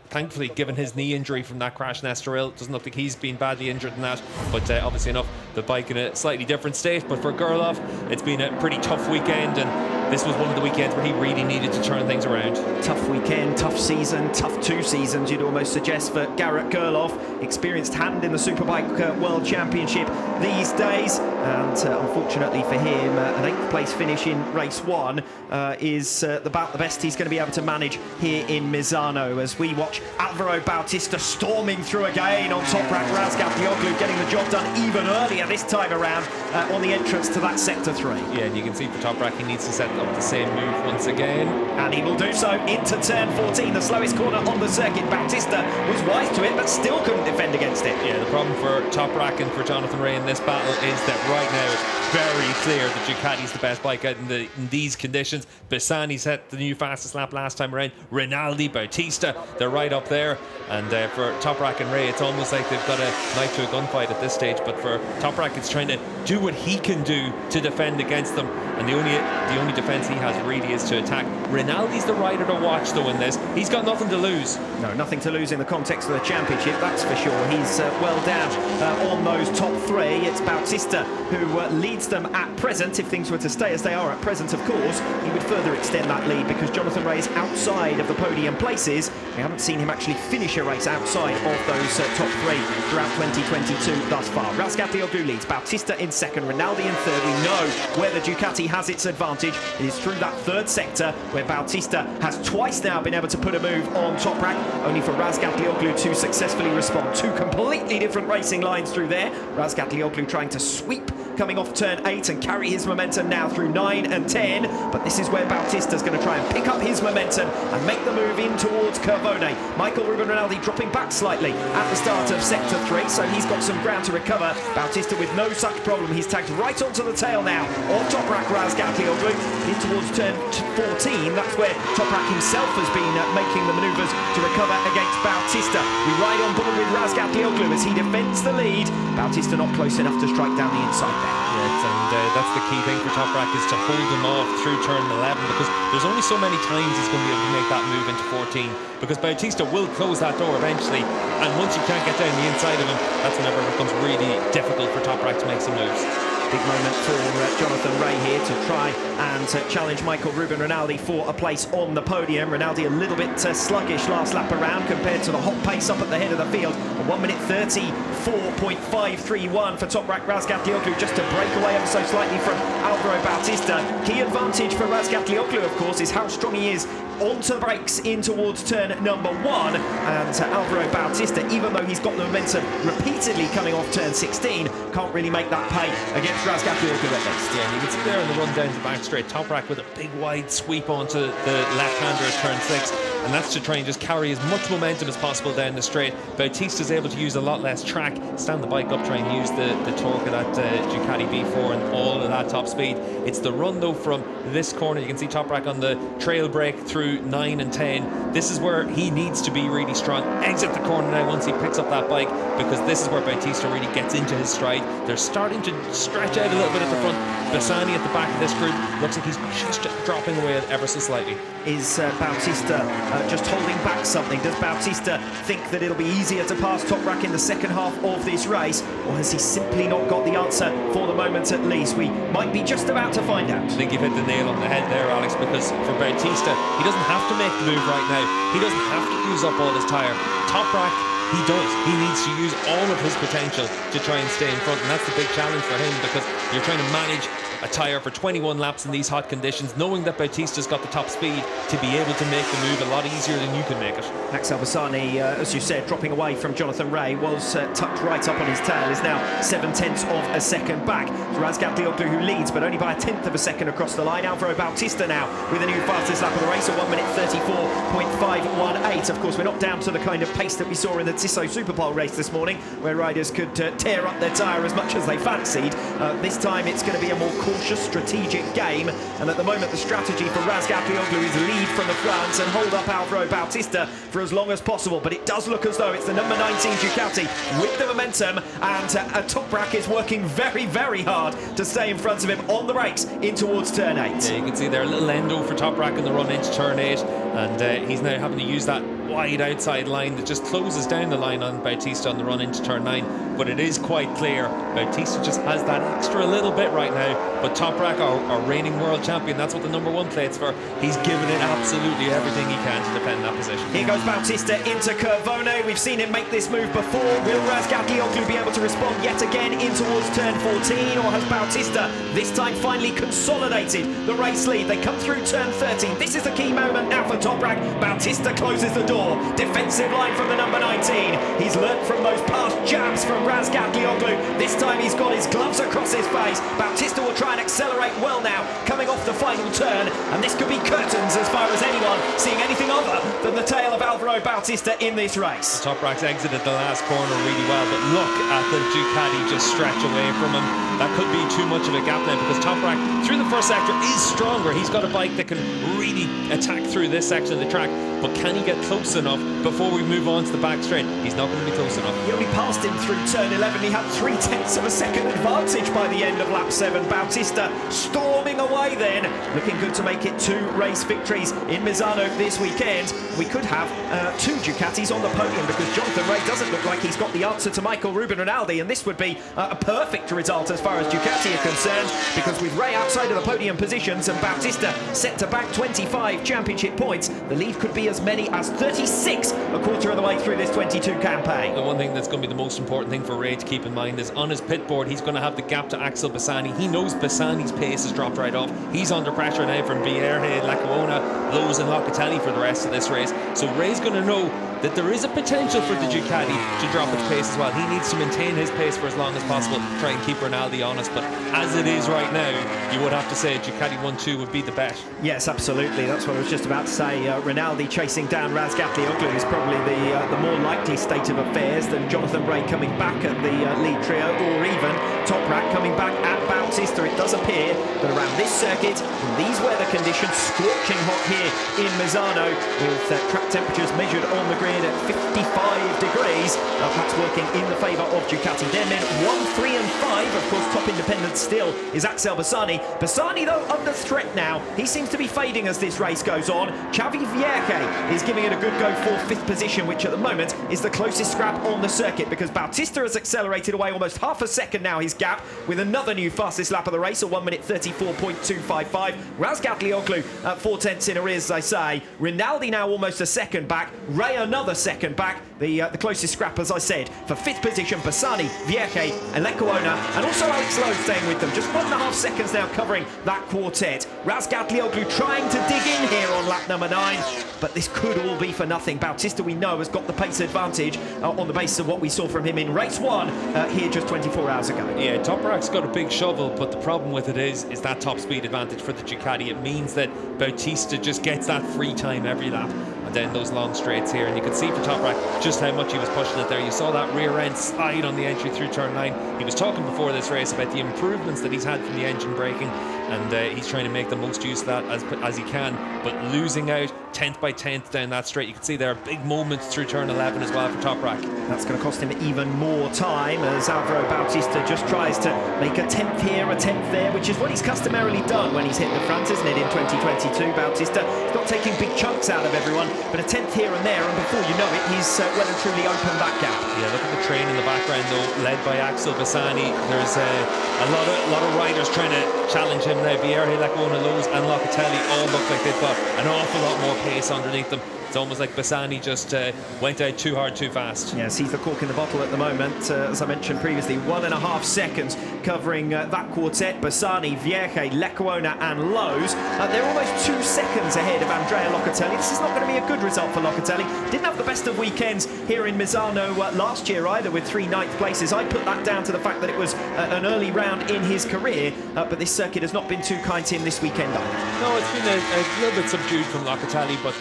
thankfully, given his knee injury from that crash in Estoril, doesn't look like he's been badly injured in that. But obviously enough, the bike in a slightly different state. But for Gerloff, it's been a pretty tough weekend, and this was one of the weekends where he really needed to turn things around. Tough weekend, tough season, tough 2 seasons, you'd almost suggest, for Garrett Gerloff. Experienced hand in the Superbike World Championship these days, and unfortunately for him, an 8th place finish in race 1 is about the best he's going to be able to manage here in Misano, as we watch Alvaro Bautista storming through again on Toprak Razgatlioglu, getting the job done even earlier this time around on the entrance to that sector 3. Yeah, and you can see for Toprak he needs to set up the same move once again, and he will do so into turn 14, the slowest corner on the circuit. Bautista was wise to it, but still couldn't defend against it. Yeah, the problem for Toprak and for Jonathan Rea in this battle is that right now it's very clear that Ducati's the best bike out in these conditions. Bassani set the new fastest lap last time around. Rinaldi, Bautista, they're right up there. And for Toprak and Rea, it's almost like they've got a knife to a gunfight at this stage. But for Toprak, it's trying to do what he can do to defend against them. And the only defence he has really is to attack. Rinaldi's the rider to watch, though, in this. He's got nothing to lose. No, nothing to lose in the context of the championship, that's for sure. He's well down on those top 3. It's Bautista who leads them at present. If things were to stay as they are at present, of course, he would further extend that lead, because Jonathan Rea is outside of the podium places. We haven't seen him actually finish a race outside of those top 3 throughout 2022 thus far. Razgatlioglu leads, Bautista in second, Rinaldi in third. We know where the Ducati has its advantage. It is through that 3rd sector where Bautista has twice now been able to put a move on Toprak, only for Razgatlioglu to successfully respond. 2 completely different racing lines through there. Razgatlioglu trying to sweep coming off turn 8 and carry his momentum now through 9 and 10, but this is where Bautista's going to try and pick up his momentum and make the move in towards Curvone. Michael Ruben Rinaldi dropping back slightly at the start of sector 3, so he's got some ground to recover. Bautista with no such problem. He's tagged right onto the tail now of Toprak Razgatlioglu in towards turn 14. That's where Toprak himself has been making the manoeuvres to recover against Bautista. We ride on board with Razgatlioglu as he defends the lead. Bautista not close enough to strike down the inside there. Yes, and that's the key thing for Toprak, is to hold him off through turn 11, because there's only so many times he's going to be able to make that move into 14, because Bautista will close that door eventually, and once you can't get down the inside of him, that's whenever it becomes really difficult for Toprak to make some moves. Big moment for Jonathan Rea here to try and challenge Michael Ruben Rinaldi for a place on the podium. Rinaldi a little bit sluggish last lap around compared to the hot pace up at the head of the field. A 1 minute 34.531 for Toprak Razgatlioglu, just to break away ever so slightly from Alvaro Bautista. Key advantage for Razgatlioglu, of course, is how strong he is onto the brakes in towards turn number 1, and Alvaro Bautista, even though he's got the momentum repeatedly coming off turn 16, can't really make that pay against Razgatlioglu at least. Yeah, and you can see there in the run down to back straight, Toprak with a big wide sweep onto the left-hander at turn 6, and that's to try and just carry as much momentum as possible down the straight. Bautista's able to use a lot less track, stand the bike up, try and use the torque of that Ducati V4 and all of that top speed. It's the run though from this corner. You can see Toprak on the trail brake through 9 and 10. This is where he needs to be really strong. Exit the corner now once he picks up that bike, because this is where Bautista really gets into his stride. They're starting to stretch out a little bit at the front. Bassani at the back of this group looks like he's just dropping away ever so slightly. Is Bautista just holding back something? Does Bautista think that it'll be easier to pass Toprak in the second half of this race, or has he simply not got the answer for the moment at least? We might be just about to find out. I think you've hit the nail on the head there, Alex, because for Bautista, he doesn't have to make the move right now. He doesn't have to use up all his tyre. Toprak, he does. He needs to use all of his potential to try and stay in front, and that's the big challenge for him, because you're trying to manage a tyre for 21 laps in these hot conditions, knowing that Bautista's got the top speed to be able to make the move a lot easier than you can make it. Axel Bassani, as you said, dropping away from Jonathan Rea, was tucked right up on his tail, is now 7/10 of a second back. Razgatlioglu who leads, but only by 1/10 of a second across the line. Alvaro Bautista now with a new fastest lap of the race, a 1 minute 34.518. Of course, we're not down to the kind of pace that we saw in the Ciso Superpole race this morning, where riders could tear up their tyre as much as they fancied. This time it's going to be a more cautious, strategic game, and at the moment the strategy for Razgatlioglu is lead from the front and hold up Alvaro Bautista for as long as possible, but it does look as though it's the number 19 Ducati with the momentum, and Toprak is working very, very hard to stay in front of him on the brakes in towards turn 8. Yeah, you can see there a little endo for Toprak in the run into turn 8, and he's now having to use that wide outside line that just closes down the line on Bautista on the run into turn 9. But it is quite clear Bautista just has that extra little bit right now. But Toprak, our reigning world champion, that's what the number 1 plate's for. He's given it absolutely everything he can to defend that position. Here goes Bautista into Curvone. We've seen him make this move before. Will Razgatlioglu be able to respond yet again in towards turn 14, or has Bautista this time finally consolidated the race lead? They come through turn 13. This is the key moment now for Toprak. Bautista closes the door. Defensive line from the number 19. He's learnt from those past jabs from Razgatlioglu. This time he's got his gloves across his face. Bautista will try and accelerate well now, coming off the final turn, and this could be curtains as far as anyone seeing anything other than the tail of Alvaro Bautista in this race. Toprak's exited the last corner really well, but look at the Ducati just stretch away from him. That could be too much of a gap now, because Toprak through the first sector is stronger. He's got a bike that can really attack through this section of the track, but can he get close enough before we move on to the back straight? He's not going to be close enough. He only passed him through turn 11. He had 3/10 of a second advantage by the end of lap 7. Bautista storming away then, looking good to make it 2 race victories in Misano this weekend. We could have 2 Ducatis on the podium, because Jonathan Rea doesn't look like he's got the answer to Michael Ruben Rinaldi, and this would be a perfect result as far as Ducati are concerned, because with Rea outside of the podium positions and Bautista set to back 25 championship points, the lead could be as many as 36 a quarter of the way through this 22 campaign. The one thing that's going to be the most important thing for Rea to keep in mind is on his pit board he's going to have the gap to Axel Bassani. He knows Bassani's pace has dropped right off. He's under pressure now from Vierge, Lackawanna, Lowe's and Locatelli for the rest of this race. So Rea's going to know that there is a potential for the Ducati to drop its pace as well. He needs to maintain his pace for as long as possible, try and keep Rinaldi honest, but as it is right now, you would have to say Ducati 1-2 would be the bet. Yes, absolutely. That's what I was just about to say. Rinaldi chasing down Razgatlioglu is probably the more likely state of affairs than Jonathan Rea coming back at the lead trio, or even Toprak coming back at Bautista. It does appear that around this circuit, in these weather conditions, scorching hot here in Misano, with track temperatures measured on the grid at 55 degrees, that's working in the favour of Ducati. Their men 1, 3 and 5, of course top independent still is Axel Bassani. Bassani though under threat now. He seems to be fading as this race goes on. Xavi Vierge is giving it a good go for 5th position, which at the moment is the closest scrap on the circuit, because Bautista has accelerated away almost half a second now, his gap, with another new fastest lap of the race, a 1:34.255. Razgatlioglu at 4/10 in arrears, as I say. Rinaldi now almost a second back. Rea another second back. The closest scrap, as I said, for 5th position, Bassani, Vierge and Lackawanna, and also Alex Lowe staying with them. Just 1.5 seconds now covering that quartet. Razgatlioglu trying to dig in here on lap number 9, but this could all be for nothing. Bautista, we know, has got the pace advantage on the basis of what we saw from him in race 1 here just 24 hours ago. Yeah, Toprak's got a big shovel, but the problem with it is that top speed advantage for the Ducati. It means that Bautista just gets that free time every lap, and then those long straights here, and you could see for Toprak just how much he was pushing it there. You saw that rear end slide on the entry through turn 9. He was talking before this race about the improvements that he's had from the engine braking, and he's trying to make the most use of that as he can, but losing out 10th by 10th down that straight. You can see there are big moments through turn 11 as well for Toprak. That's going to cost him even more time, as Alvaro Bautista just tries to make a 10th here, a 10th there, which is what he's customarily done when he's hit the front, isn't it, in 2022. Bautista, he's not taking big chunks out of everyone, but a 10th here and there, and before you know it, he's well and truly opened that gap. Yeah, look at the train in the background though, led by Axel Bassani. There's a lot of riders trying to challenge him now. Vierge, Lackawanna, Lowe's and Locatelli all look like they've got an awful lot more pace underneath them. It's almost like Bassani just went out too hard, too fast. Yes, he's the cork in the bottle at the moment. As I mentioned previously, 1.5 seconds covering that quartet. Bassani, Vierge, Lackawanna and Lowe's. They're almost 2 seconds ahead of Andrea Locatelli. This is not going to be a good result for Locatelli. Didn't have the best of weekends here in Misano last year either, with 3 ninth places. I put that down to the fact that it was an early round in his career, but this circuit has not been too kind to him this weekend either. No, it's been a little bit subdued from Locatelli, but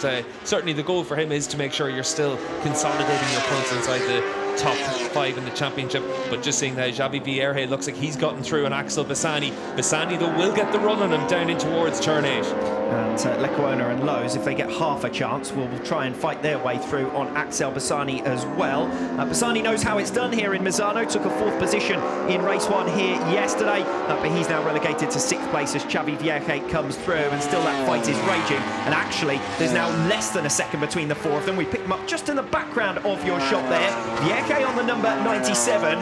certainly the goal for him is to make sure you're still consolidating your points inside the top 5 in the championship. But just seeing that Xavi Vierge looks like he's gotten through on Axel Bassani. Bassani, though, will get the run on him down in towards turn 8. And Lecuona and Lowe's, if they get half a chance, will try and fight their way through on Axel Bassani as well. Bassani knows how it's done here in Misano, took a 4th position in race 1 here yesterday, but he's now relegated to 6th place as Xavi Vierge comes through, and still that fight is raging. And actually, there's now less than a second between the 4 of them. We picked them up just in the background of your shot there. Vierge on the number 97,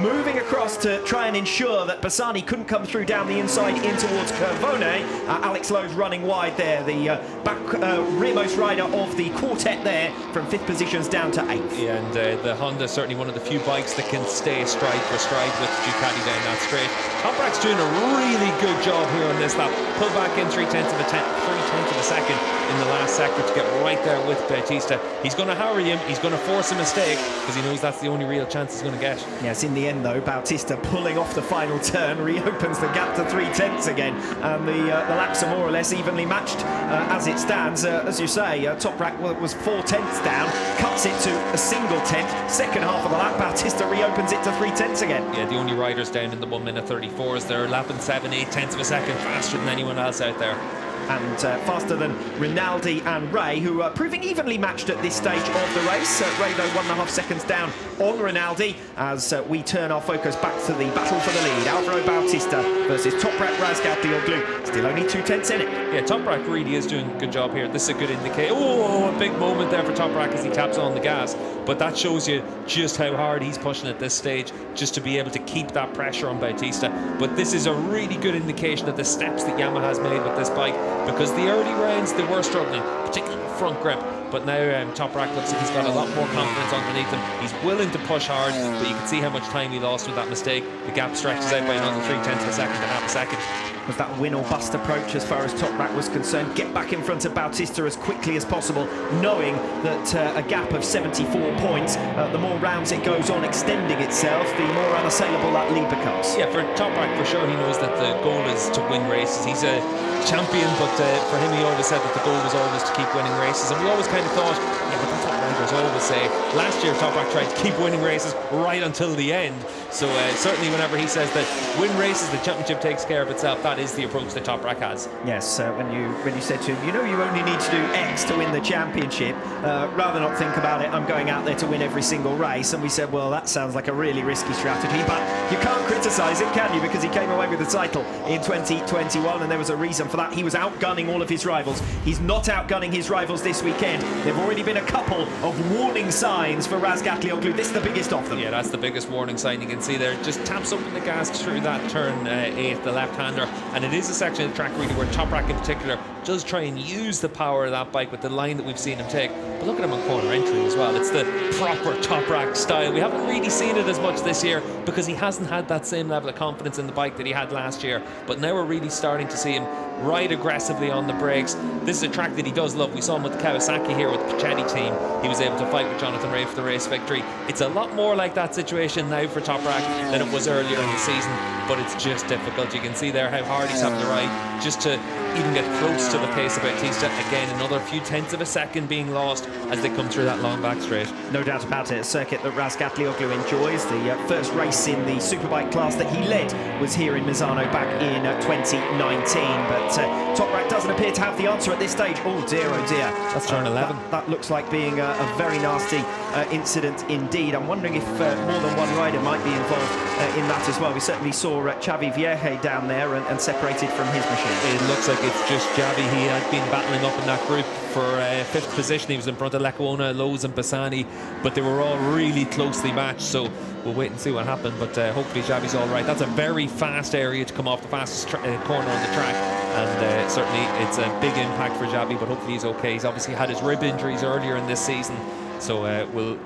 moving across to try and ensure that Bassani couldn't come through down the inside in towards Curvone. Alex Lowe's running wide there, the rearmost rider of the quartet there, from 5th positions down to 8th. Yeah, and the Honda is certainly one of the few bikes that can stay stride for stride with Ducati down that straight. Toprak's doing a really good job here on this lap. Pull back in 3/10 of a second in the last sector to get right there with Bautista. He's going to harry him, he's going to force a mistake, because he knows that's the only real chance he's going to get. Yes, in the end though, Bautista pulling off the final turn reopens the gap to 3/10 again, and the laps are more or less evenly matched as it stands. As you say, Toprak was 4/10 down, cuts it to a single 10th. Second half of the lap, Bautista reopens it to 3/10 again. Yeah, the only riders down in the 1:34s. They're lapping 7/8 of a second faster than anyone else out there. And faster than Rinaldi and Ray, who are proving evenly matched at this stage of the race. Ray, though, 1.5 seconds down on Rinaldi, as we turn our focus back to the battle for the lead. Alvaro Bautista versus Toprak Razgatlioglu. Still only 2/10 in it. Yeah, Toprak really is doing a good job here. This is a good indicator. Oh, a big moment there for Toprak as he taps on the gas. But that shows you just how hard he's pushing at this stage, just to be able to keep that pressure on Bautista. But this is a really good indication of the steps that Yamaha has made with this bike, because the early rounds they were struggling, particularly the front grip. But now Toprak looks like he's got a lot more confidence underneath him. He's willing to push hard, but you can see how much time he lost with that mistake. The gap stretches out by another 3/10 of a second to half a second. Was that win or bust approach as far as Toprak was concerned? Get back in front of Bautista as quickly as possible, knowing that a gap of 74 points, the more rounds it goes on extending itself, the more unassailable that lead becomes. Yeah, for Toprak, for sure, he knows that the goal is to win races. He's a champion, but for him, he always said that the goal was always to keep winning races. And we always kind of thought, yeah, but that's what riders always say. Last year, Toprak tried to keep winning races right until the end. So certainly whenever he says that win races, the championship takes care of itself, that is the approach that Toprak has. Yes, when you said to him, you know, you only need to do X to win the championship, rather not think about it, I'm going out there to win every single race. And we said, well, that sounds like a really risky strategy, but you can't criticise it, can you? Because he came away with the title in 2021, and there was a reason for that. He was outgunning all of his rivals. He's not outgunning his rivals this weekend. There've already been a couple of warning signs for Razgatlioglu. This is the biggest of them. Yeah, that's the biggest warning sign. You can see there, just taps up in the gas through that turn 8, the left-hander, and it is a section of the track really where Toprak in particular does try and use the power of that bike with the line that we've seen him take. But look at him on corner entry as well. It's the proper Toprak style. We haven't really seen it as much this year because he hasn't had that same level of confidence in the bike that he had last year. But now we're really starting to see him ride aggressively on the brakes. This is a track that he does love. We saw him with the Kawasaki here with the Pachetti team. He was able to fight with Jonathan Ray for the race victory. It's a lot more like that situation now for Toprak than it was earlier in the season, but it's just difficult. You can see there how hard he's having to ride just to even get close to the pace of Bautista. Again, another few tenths of a second being lost as they come through that long back straight. No doubt about it, a circuit that Razgatlioglu enjoys. The first race in the superbike class that he led was here in Misano back in 2019. But Toprak doesn't appear to have the answer at this stage. Oh dear, oh dear. That's turn 11. That looks like being a very nasty incident indeed. I'm wondering if more than one rider might be involved in that as well. We certainly saw Xavi Vierge down there and separated from his machine. It looks like it's just Xavi. He had been battling up in that group for 5th position. He was in front of Lecuona, Lowe's and Bassani, but they were all really closely matched, so we'll wait and see what happened, but hopefully Xavi's all right. That's a very fast area to come off, the fastest corner on the track, and certainly it's a big impact for Xavi, but hopefully he's okay. He's obviously had his rib injuries earlier in this season, so we'll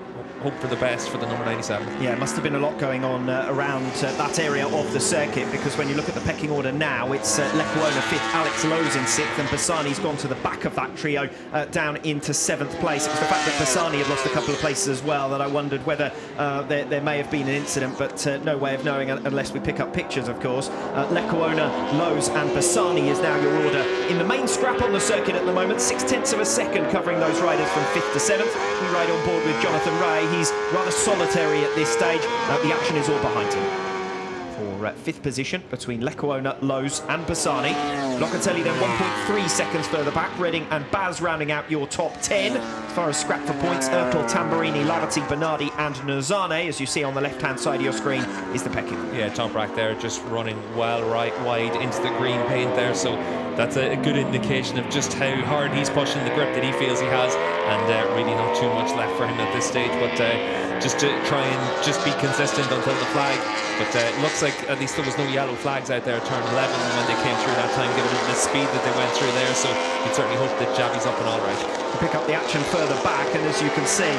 hope for the best for the number 97. Yeah, it must have been a lot going on around that area of the circuit, because when you look at the pecking order now, it's Lecuona 5th, Alex Lowe's in 6th, and Bassani's gone to the back of that trio down into 7th place. It was the fact that Bassani had lost a couple of places as well that I wondered whether there may have been an incident, but no way of knowing unless we pick up pictures, of course. Lecuona, Lowe's and Bassani is now your order in the main scrap on the circuit at the moment. 0.6 of a second covering those riders from 5th to 7th. We ride on board with Jonathan Ray. He's rather solitary at this stage. The action is all behind him. For 5th position between Lecuona, Lowe's and Bassani. Locatelli then 1.3 seconds further back. Redding and Baz rounding out your top 10. As far as scrap for points, Ertel, Tamburini, Larati, Bernardi and Nozane, as you see on the left-hand side of your screen, is the pecking. Yeah, Toprak there just running well wide into the green paint there, so that's a good indication of just how hard he's pushing, the grip that he feels he has, and really not too much left for him at this stage, but just to try and just be consistent until the flag. But it looks like at least there was no yellow flags out there at turn 11 when they came through that time, given the speed that they went through there, so you'd certainly hope that Javi's up and all right. Pick up the action further back, and as you can see,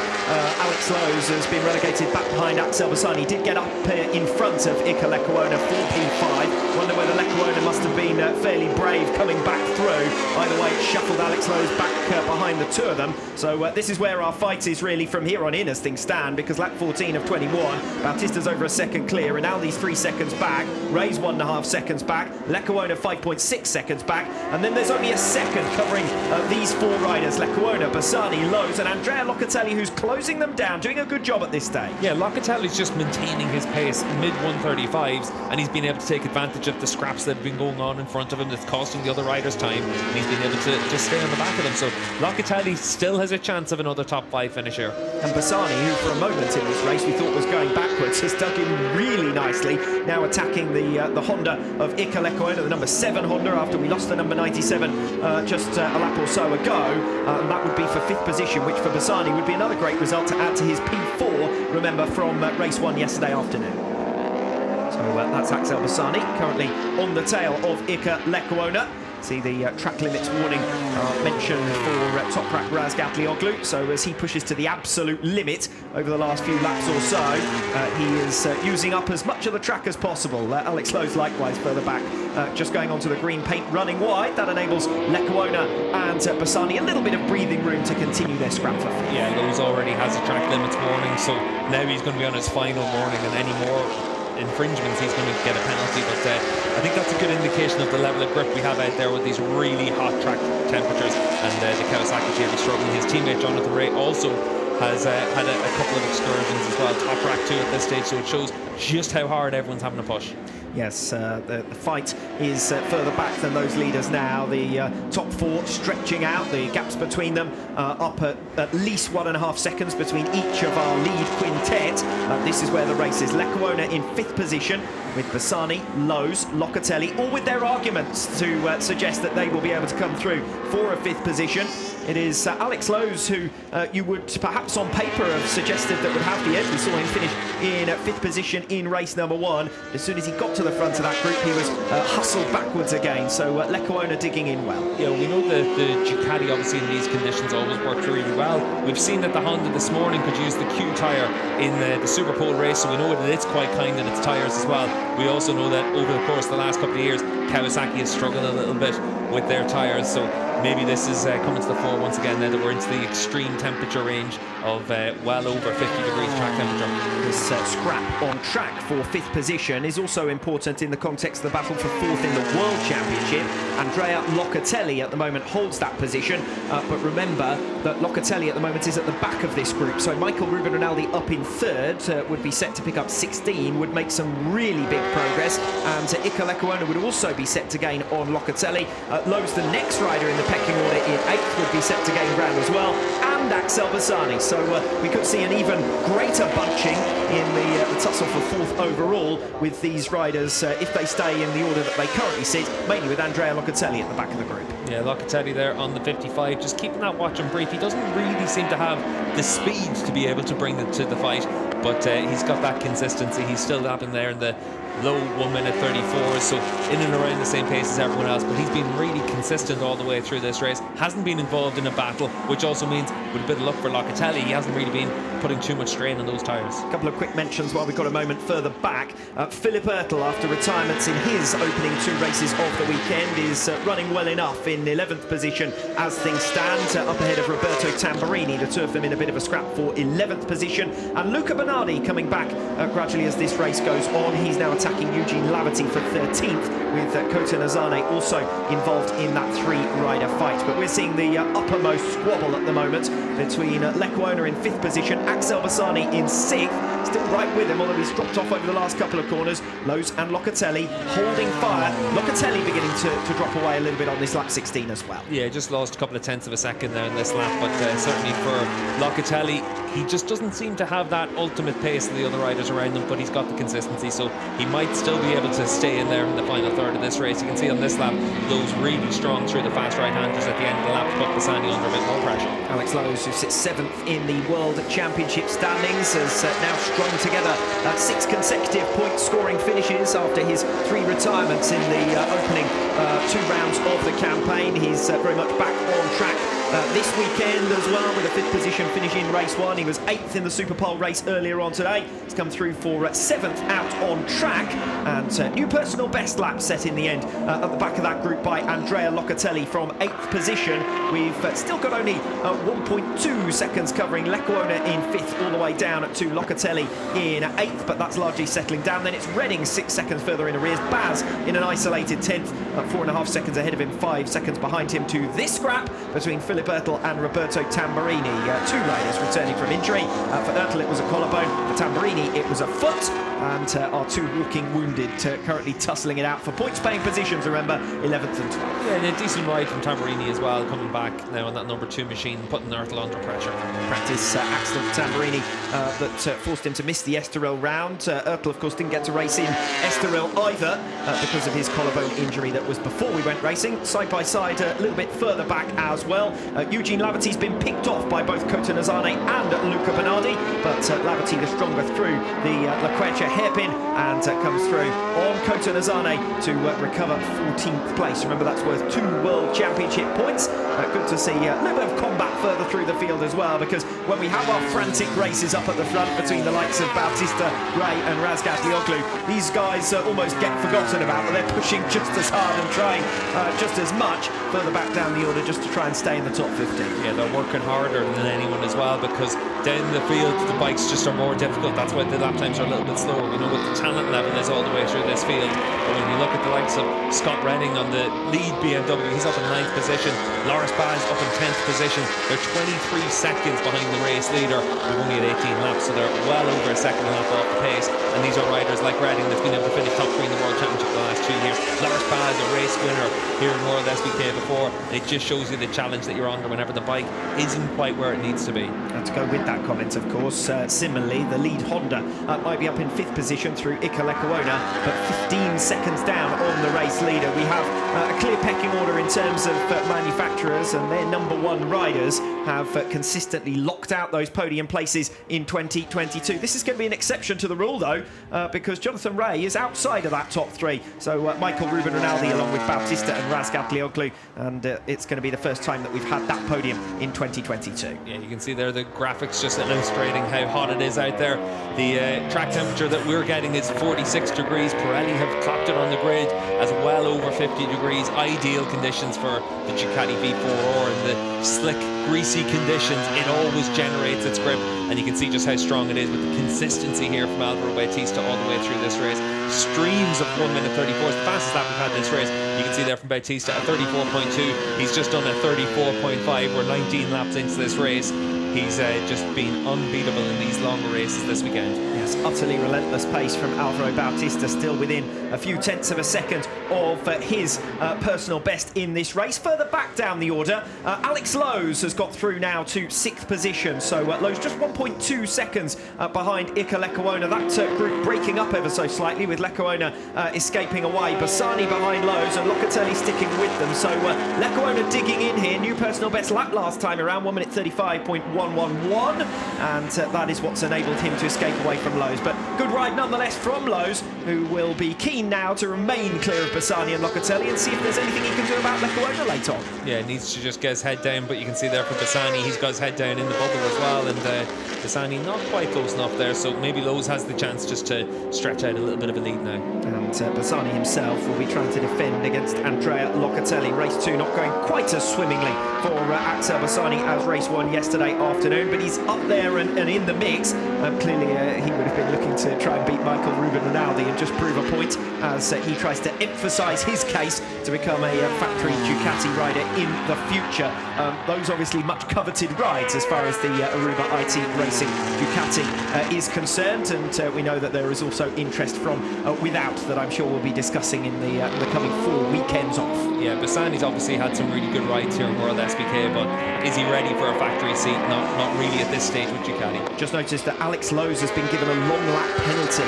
Alex Lowe's has been relegated back behind Axel Bassani. Did get up in front of Iker Lecuona, 4P5. Wonder whether Lecuona must have been fairly brave coming back through. Either way, it shuffled Alex Lowe's back behind the two of them. So this is where our fight is really from here on in as things stand, because lap 14 of 21, Bautista's over a second clear, Rinaldi's 3 seconds back, Ray's 1.5 seconds back, Lecuona 5.6 seconds back, and then there's only a second covering these 4 riders, Lecuona, Bassani, Lowe's and Andrea Locatelli, who's closing them down, doing a good job at this stage. Yeah, Locatelli's just maintaining his pace mid-135s, and he's been able to take advantage of the scraps that have been going on in front of him that's costing the other riders time, and he's been able to just stay on the back of them. So Locatelli still has a chance of another top 5 finish here. And Bassani, who for a moment in this race we thought was going backwards, has dug in really nicely, now attacking the Honda of Iker Lecuona, the number 7 Honda, after we lost the number 97 just a lap or so ago, and that would be for 5th position, which for Bassani would be another great result to add to his P4, remember, from race 1 yesterday afternoon. So that's Axel Bassani, currently on the tail of Iker Lecuona. See the track limits warning mentioned for Toprak Razgatlioglu. So as he pushes to the absolute limit over the last few laps or so, he is using up as much of the track as possible. Alex Lowe's likewise further back, just going onto the green paint, running wide. That enables Lecuona and Bassani a little bit of breathing room to continue their scrap for finish. Yeah, Lowe's already has a track limits warning, so now he's going to be on his final warning, and any more infringements he's going to get a penalty. But I think that's a good indication of the level of grip we have out there with these really hot track temperatures, and the Kawasaki team is struggling. His teammate Jonathan Ray also has had a couple of excursions as well, Toprak too at this stage, so it shows just how hard everyone's having to push. Yes, the fight is further back than those leaders now. The top 4 stretching out, the gaps between them up at least 1.5 seconds between each of our lead quintet. This is where the race is. Lecuona in 5th position with Bassani, Lowe's, Locatelli, all with their arguments to suggest that they will be able to come through for a 5th position. It is Alex Lowe's who you would perhaps on paper have suggested that would have the edge. We saw him finish in 5th position in race number 1. As soon as he got to the front of that group, he was hustled backwards again. So Lecuona digging in well. Yeah, we know that the Ducati obviously in these conditions always worked really well. We've seen that the Honda this morning could use the Q tyre in the Super Pole race, so we know that it's quite kind in its tyres as well. We also know that over the course of the last couple of years, Kawasaki has struggled a little bit with their tyres, so maybe this is coming to the fore once again now that we're into the extreme temperature range of well over 50 degrees track temperature. This scrap on track for 5th position is also important in the context of the battle for 4th in the World Championship. Andrea Locatelli at the moment holds that position, but remember that Locatelli at the moment is at the back of this group, so Michael Ruben Rinaldi up in 3rd would be set to pick up 16, would make some really big progress, and Iker Lecuona would also be set to gain on Locatelli. Lowe's the next rider in the pecking order in 8th, would be set to gain ground as well, and Axel Bassani. So we could see an even greater bunching in the tussle for 4th overall with these riders if they stay in the order that they currently sit, mainly with Andrea Locatelli at the back of the group. Yeah, Locatelli there on the 55, just keeping that watch and brief. He doesn't really seem to have the speed to be able to bring them to the fight, but he's got that consistency. He's still up in there in the low 1 minute 34s, so in and around the same pace as everyone else, but he's been really consistent all the way through this race. Hasn't been involved in a battle, which also means with a bit of luck for Locatelli, he hasn't really been putting too much strain on those tyres. A couple of quick mentions while we've got a moment further back. Philip Oertel, after retirements in his opening 2 races of the weekend, is running well enough in 11th position as things stand, up ahead of Roberto Tamburini. The two of them in a bit of a scrap for 11th position. And Luca Bernardi coming back gradually as this race goes on. He's now attacking Eugene Lavati for 13th, with Kota Nazane also involved in that 3-rider fight. But we're seeing the uppermost squabble at the moment between Lecuona in 5th position, Axel Bassani in 6th, still right with him, although he's dropped off over the last couple of corners. Lowe's and Locatelli holding fire. Locatelli beginning to drop away a little bit on this lap 16 as well. Yeah, just lost a couple of tenths of a second there in this lap, but certainly for Locatelli, he just doesn't seem to have that ultimate pace of the other riders around him, but he's got the consistency, so he might still be able to stay in there in the final third of this race. You can see on this lap, Lowe's really strong through the fast right-handers at the end of the lap to put Bassani under a bit more pressure. Alex Lowe's, who sits 7th in the World Championship standings, has now strung together 6 consecutive point-scoring finishes after his 3 retirements in the opening 2 rounds of the campaign. He's very much back on track this weekend as well, with a 5th position finish in race 1. He was 8th in the Super Pole race earlier on today. He's come through for 7th out on track, and new personal best lap set in the end at the back of that group by Andrea Locatelli from 8th position. We've still got only 1.2 seconds covering Lecuona in 5th all the way down to Locatelli in 8th, but that's largely settling down. Then it's Redding 6 seconds further in arrears. Baz in an isolated 10th, 4.5 seconds ahead of him, 5 seconds behind him to this scrap between Philip Oertel and Roberto Tamburini. 2 riders returning from injury. For Oertel it was a collarbone, for Tamburini it was a foot, and our 2 walking wounded currently tussling it out for points paying positions, remember, 11th and 12th. Yeah, and a decent ride from Tamburini as well, coming back now on that number 2 machine, putting Oertel under pressure. Practice accident for Tamburini that forced him to miss the Estoril round. Oertel, of course, didn't get to race in Estoril either because of his collarbone injury that was before we went racing. Side by side, a little bit further back as well. Eugene Lavati's been picked off by both Kota Nazane and Luca Bernardi, but Lavati the stronger through the La Quercia hairpin and comes through on Kota Nazane to recover 14th place. Remember, that's worth 2 World Championship points. Good to see a little bit of combat further through the field as well, because when we have our frantic races up at the front between the likes of Bautista, Ray and Razgatlioglu, these guys almost get forgotten about, but they're pushing just as hard and trying just as much further back down the order just to try and stay in the top 15. Yeah, they're working harder than anyone as well, because down the field the bikes just are more difficult. That's why the lap times are a little bit slower. We know what the talent level is all the way through this field, but when you look at the likes of Scott Redding on the lead BMW, he's up in 9th position. Loris Baz up in 10th position. They're 23 seconds behind the race leader. We've only had 18 laps, so they're well over a second and a half off the pace. And these are riders like Redding that's been able to finish top 3 in the World Championship the last 2 years. Loris Baz, a race winner here in WorldSBK before. It just shows you the challenge that you're under whenever the bike isn't quite where it needs to be. And to go with that comment, of course, similarly, the lead Honda might be up in 5th position through Iker Lecuona, but 15 seconds down on the race leader. We have a clear pecking order in terms of manufacturers, and their number 1 riders have consistently locked out those podium places in 2022. This is going to be an exception to the rule, though, because Jonathan Ray is outside of that top 3. So Michael Ruben Rinaldi along with Bautista and Razgatlioglu, and it's going to be the first time that we've had that podium in 2022. Yeah, you can see there the graphics just illustrating how hot it is out there. The track temperature that we're getting is 46 degrees. Pirelli have clocked it on the grid as well over 50 degrees. Ideal conditions for the Ducati V4R, and the slick, greasy conditions, it always generates its grip, and you can see just how strong it is with the consistency here from Alvaro Bautista all the way through this race. Streams of 1 minute 34 is the fastest lap we've had this race. You can see there from Bautista at 34.2. He's just done a 34.5. We're 19 laps into this race. He's just been unbeatable in these longer races this weekend. Yes, utterly relentless pace from Alvaro Bautista, still within a few tenths of a second of his personal best in this race. Further back down the order, Alex Lowe's has got through now to 6th position. So Lowe's just 1.2 seconds behind Iker Lecuona. That group breaking up ever so slightly, with Lecuona escaping away. Bassani behind Lowe's and Locatelli sticking with them. So Lecuona digging in here. New personal best lap last time around, 1 minute 35.111, and that is what's enabled him to escape away from Lowe's. But good ride nonetheless from Lowe's, who will be keen now to remain clear of Bassani and Locatelli and see if there's anything he can do about Lecuona late on. Yeah, needs to just get his head down, but you can see there for Bassani, he's got his head down in the bubble as well, and Bassani not quite close enough there, so maybe Lowe's has the chance just to stretch out a little bit of a lead now. And Bassani himself will be trying to defend against Andrea Locatelli. Race 2 not going quite as swimmingly for Axel Bassani as race 1 yesterday afternoon, but he's up there and in the mix. Clearly he would have been looking to try and beat Michael Ruben Rinaldi and just prove a point as he tries to emphasise his case to become a factory Ducati rider in the future. Those obviously much coveted rides as far as the Aruba IT Racing Ducati is concerned, and we know that there is also interest from without that I'm sure we'll be discussing in the coming 4 weekends off. Yeah, Bassani's obviously had some really good rides here in WorldSBK, but is he ready for a factory seat? Not really at this stage with Ducati. Just noticed that Alex Lowe's has been given a long lap penalty,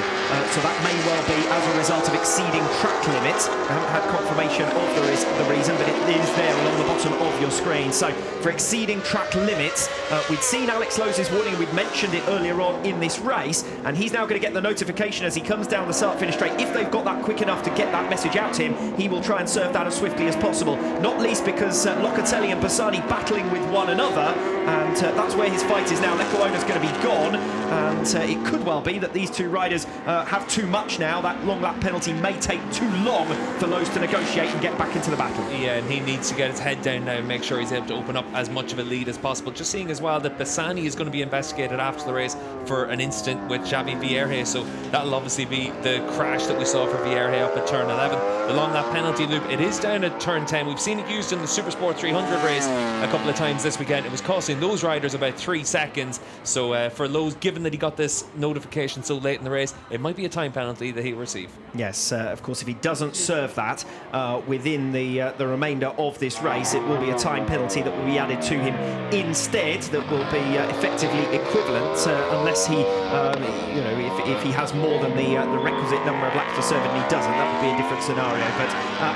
so that may well be as a result of exceeding track limits. I haven't had confirmation of the reason, but it is there along the bottom of your screen. So for exceeding track limits, we'd seen Alex Lowe's warning, we'd mentioned it earlier on in this race, and he's now going to get the notification as he comes down the start-finish straight. If they've got that quick enough to get that message out to him, he will try and serve that as swiftly as possible, not least because Locatelli and Bassani battling with one another, and that's where his fight is now. Lecuona's going to be gone, and it could well be that these two riders have too much now. That long lap penalty may take too long for Lowe's to negotiate and get back into the battle. Yeah, and he needs to get his head down now and make sure he's able to open up as much of a lead as possible. Just seeing as well that Bassani is going to be investigated after the race for an incident with Xavi Vierge, so that'll obviously be the crash that we saw for Vierge up at turn 11. The long lap penalty loop, it is down at turn 10. We've seen it used in the Supersport 300 race a couple of times this weekend. It was costing those riders about 3 seconds, so for Lowe's, given that he got this notification so late in the race, it might be a time penalty that he'll receive. Yes, of course, if he doesn't serve that within the remainder of this race, it will be a time penalty that will be added to him instead, that will be effectively equivalent unless he, if he has more than the requisite number of laps to serve it and he doesn't, that would be a different scenario. But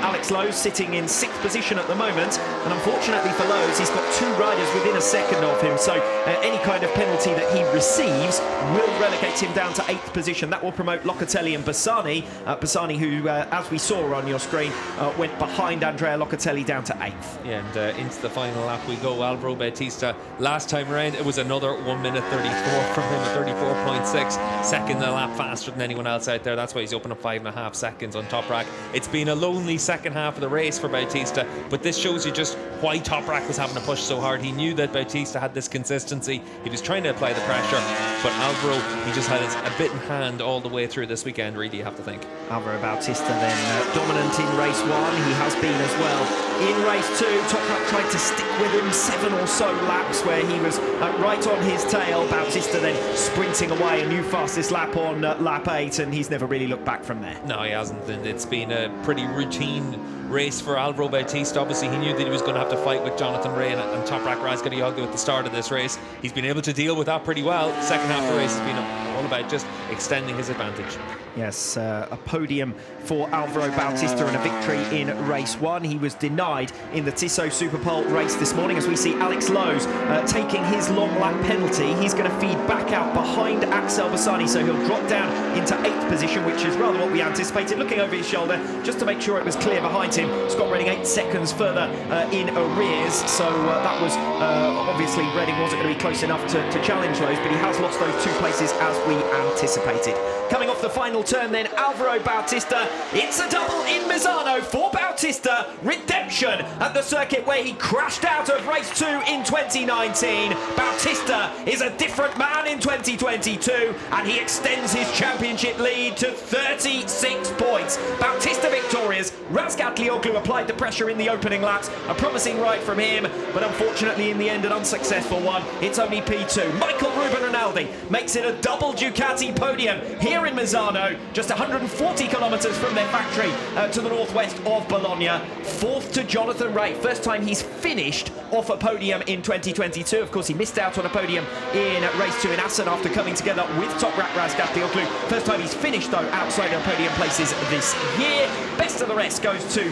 Alex Lowe's sitting in 6th position at the moment, and unfortunately for Lowe's, he's got 2 riders within a second of him, so any kind of penalty that he receives will relegate him down to 8th position. That will promote Locatelli and Bassani. Bassani, who, as we saw on your screen, went behind Andrea Locatelli down to 8th. Yeah, and into the final lap we go. Alvaro Bautista, last time around, it was another 1 minute 34 from him at 34.6. Second a lap faster than anyone else out there. That's why he's opened up 5.5 seconds on Top Rack. It's been a lonely second half of the race for Bautista, but this shows you just why Top Rack was having to push so hard. He knew that Bautista had this consistency. He was trying to apply the pressure, but Alvaro, he just had a bit in hand all the way through this weekend, really, you have to think. Alvaro Bautista then dominant in race 1. He has been as well in race 2. Top Rack tried to stick with him 7 or so laps where he was right on his tail. Bautista then sprinting away, a new fastest lap on lap 8, and he's never really looked back from there. No, he hasn't, and it's been a pretty routine race for Alvaro Bautista. Obviously, he knew that he was going to have to fight with Jonathan Ray and Top Rack Razgatlioglu at the start of this race. He's been able to deal with that pretty well. Second half of the race has been all about just extending his advantage. Yes, a podium for Alvaro Bautista and a victory in race 1. He was denied in the Tissot Superpole race this morning as we see Alex Lowe's taking his long lap penalty. He's going to feed back out behind Axel Bassani, so he'll drop down into 8th position, which is rather what we anticipated. Looking over his shoulder just to make sure it was clear behind him. Scott Redding 8 seconds further in arrears, so that was obviously Redding wasn't going to be close enough to challenge Lowe's, but he has lost those 2 places as we anticipated. Coming off the final turn then, Alvaro Bautista. It's a double in Misano for Bautista. Redemption at the circuit where he crashed out of race 2 in 2019. Bautista is a different man in 2022, and he extends his championship lead to 36 points. Bautista victorious. Razgatlioglu applied the pressure in the opening laps. A promising ride from him, but unfortunately in the end an unsuccessful one. It's only P2. Michael Ruben Rinaldi makes it a double Ducati podium here in Misano, just 140 kilometres from their factory to the northwest of Bologna. 4th to Jonathan Rea. First time he's finished off a podium in 2022. Of course, he missed out on a podium in race 2 in Assen after coming together with Toprak Razgatlioglu. First time he's finished, though, outside of podium places this year. Best of the rest goes to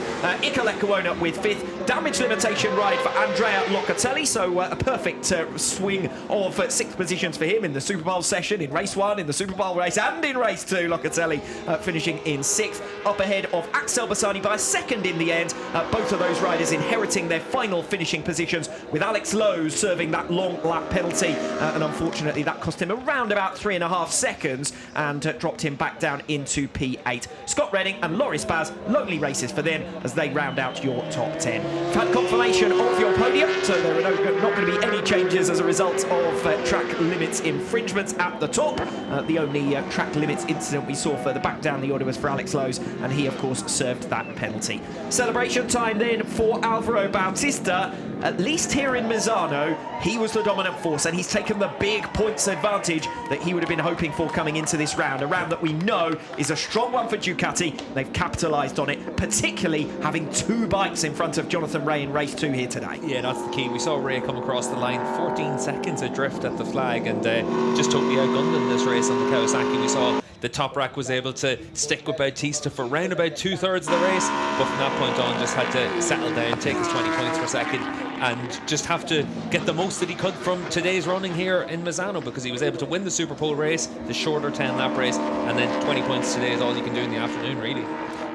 Ika Lekuona with 5th. Damage limitation ride for Andrea Locatelli, so a perfect swing of 6th positions for him in the Super Bowl session, in race 1, in the Super Bowl race, and in race 2. Locatelli finishing in 6th, up ahead of Axel Bassani by a second in the end. Both of those riders inheriting their final finishing positions, with Alex Lowe serving that long lap penalty, and unfortunately that cost him around about 3.5 seconds and dropped him back down into P8. Scott Redding and Loris Baz, lonely races for them as they round out your top 10. We've had confirmation of your podium, so there are not going to be any changes as a result of track limits infringements at the top. The only track limits incident we saw further back down the order was for Alex Lowe, and he of course served that penalty. Celebration time then for Alvaro Bautista. At least here in Misano, he was the dominant force, and he's taken the big points advantage that he would have been hoping for coming into this round. A round that we know is a strong one for Ducati. They've capitalised on it, particularly having 2 bikes in front of Jonathan Rea in race 2 here today. Yeah, that's the key. We saw Rea come across the line, 14 seconds adrift at the flag, and just totally outgunned in this race on the Kawasaki. We saw the Toprak was able to stick with Bautista for round about 2/3 of the race, but from that point on just had to settle down, take his 20 points per second, and just have to get the most that he could from today's running here in Misano, because he was able to win the Super Pole race, the shorter 10-lap race, and then 20 points today is all you can do in the afternoon, really.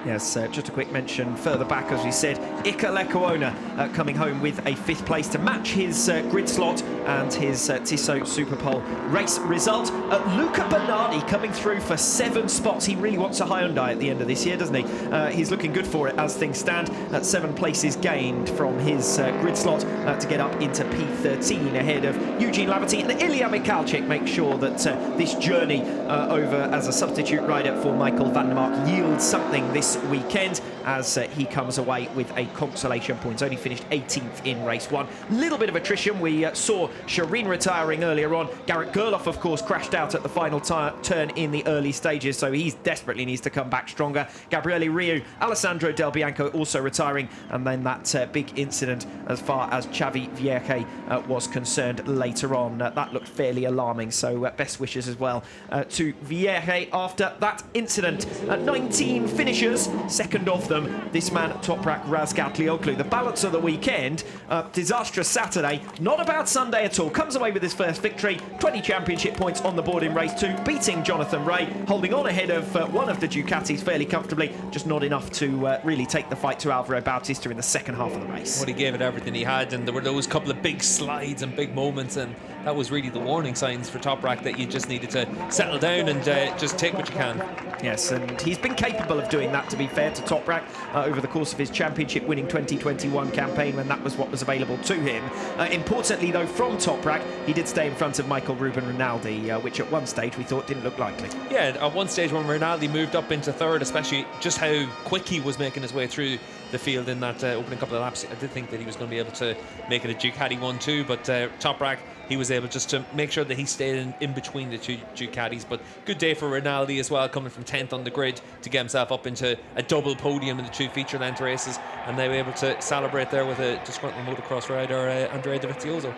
Yes, just a quick mention further back, as we said, Ika Lekuona coming home with a 5th place to match his grid slot and his Tissot Super Pole race result. Luca Bernardi coming through for 7 spots. He really wants a Hyundai at the end of this year, doesn't he? He's looking good for it as things stand. 7 places gained from his grid slot to get up into P13 ahead of Eugene Lavati, and Ilya Mikhalczyk makes sure that this journey over as a substitute rider for Michael van der Mark yields something this weekend, as he comes away with a consolation points. Only finished 18th in race 1. Little bit of attrition. We saw Shireen retiring earlier on. Garrett Gerloff, of course, crashed out at the final turn in the early stages, so he desperately needs to come back stronger. Gabriele Riu, Alessandro Del Bianco also retiring, and then that big incident as far as Xavi Vierge was concerned later on. That looked fairly alarming, so best wishes as well to Vierge after that incident. 19 finishers, second of them, this man Toprak Razgatlioglu. The balance of the weekend, disastrous Saturday, not a bad Sunday at all. Comes away with his first victory, 20 championship points on the board in race 2, beating Jonathan Rea, holding on ahead of one of the Ducatis fairly comfortably, just not enough to really take the fight to Alvaro Bautista in the second half of the race. Well, he gave it everything he had, and there were those couple of big slides and big moments, and that was really the warning signs for Toprak that you just needed to settle down and just take what you can. Yes, and he's been capable of doing that, to be fair to Toprak, over the course of his championship winning 2021 campaign, when that was what was available to him. Importantly, though, from Toprak, he did stay in front of Michael Ruben Rinaldi, which at one stage we thought didn't look likely. Yeah, at one stage when Rinaldi moved up into 3rd, especially just how quick he was making his way through the field in that opening couple of laps, I did think that he was going to be able to make it a Ducati 1-2, but Toprak, he was able just to make sure that he stayed in between the 2 Ducatis. But good day for Rinaldi as well, coming from 10th on the grid to get himself up into a double podium in the 2 feature length races, and they were able to celebrate there with a disgruntled motocross rider, Andrea Dovizioso.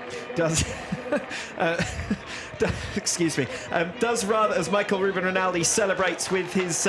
Excuse me, does rather, as Michael Ruben Rinaldi celebrates with his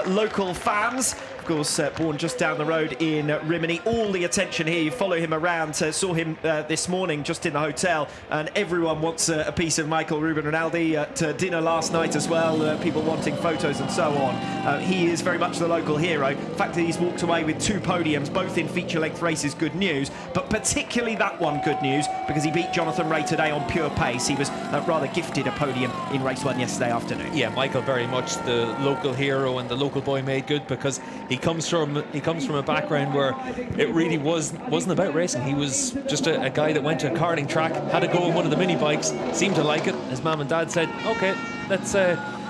local fans. Of course, born just down the road in Rimini. All the attention here. You follow him around. Saw him this morning just in the hotel, and everyone wants a piece of Michael Ruben Rinaldi at dinner last night as well. People wanting photos and so on. He is very much the local hero. The fact that he's walked away with 2 podiums, both in feature-length races, good news. But particularly that one, good news, because he beat Jonathan Rea today on pure pace. He was rather gifted a podium in race 1 yesterday afternoon. Yeah, Michael very much the local hero and the local boy made good, because he comes from a background where it really wasn't about racing. He was just a guy that went to a karting track, had a go on one of the mini bikes, seemed to like it. His mum and dad said, okay, let's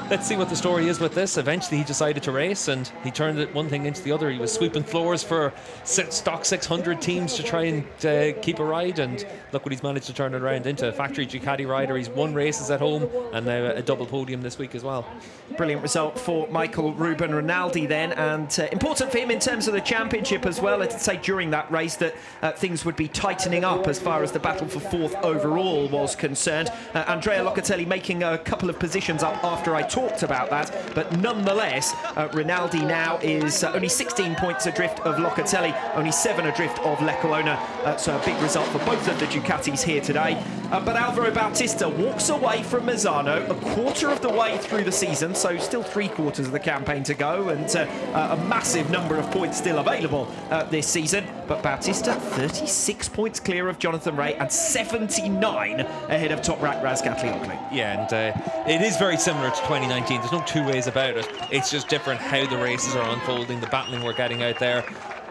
let's see what the story is with this. Eventually he decided to race and he turned it one thing into the other. He was sweeping floors for stock 600 teams to try and keep a ride, and look what he's managed to turn it around into. A factory Ducati rider. He's won races at home and now a double podium this week as well. Brilliant result for Michael Ruben Rinaldi then, and important for him in terms of the championship as well. I'd say during that race that things would be tightening up as far as the battle for fourth overall was concerned. Andrea Locatelli making a couple of positions up after I talked about that, but nonetheless Rinaldi now is only 16 points adrift of Locatelli, only 7 adrift of Lecuona, so a big result for both of the Ducatis here today. But Alvaro Bautista walks away from Misano a quarter of the way through the season, so still 3/4 of the campaign to go, and a massive number of points still available this season. But Bautista 36 points clear of Jonathan Rea and 79 ahead of Toprak Razgatlioglu. Yeah, and it is very similar to 2019. There's no two ways about it. It's just different how the races are unfolding, the battling we're getting out there.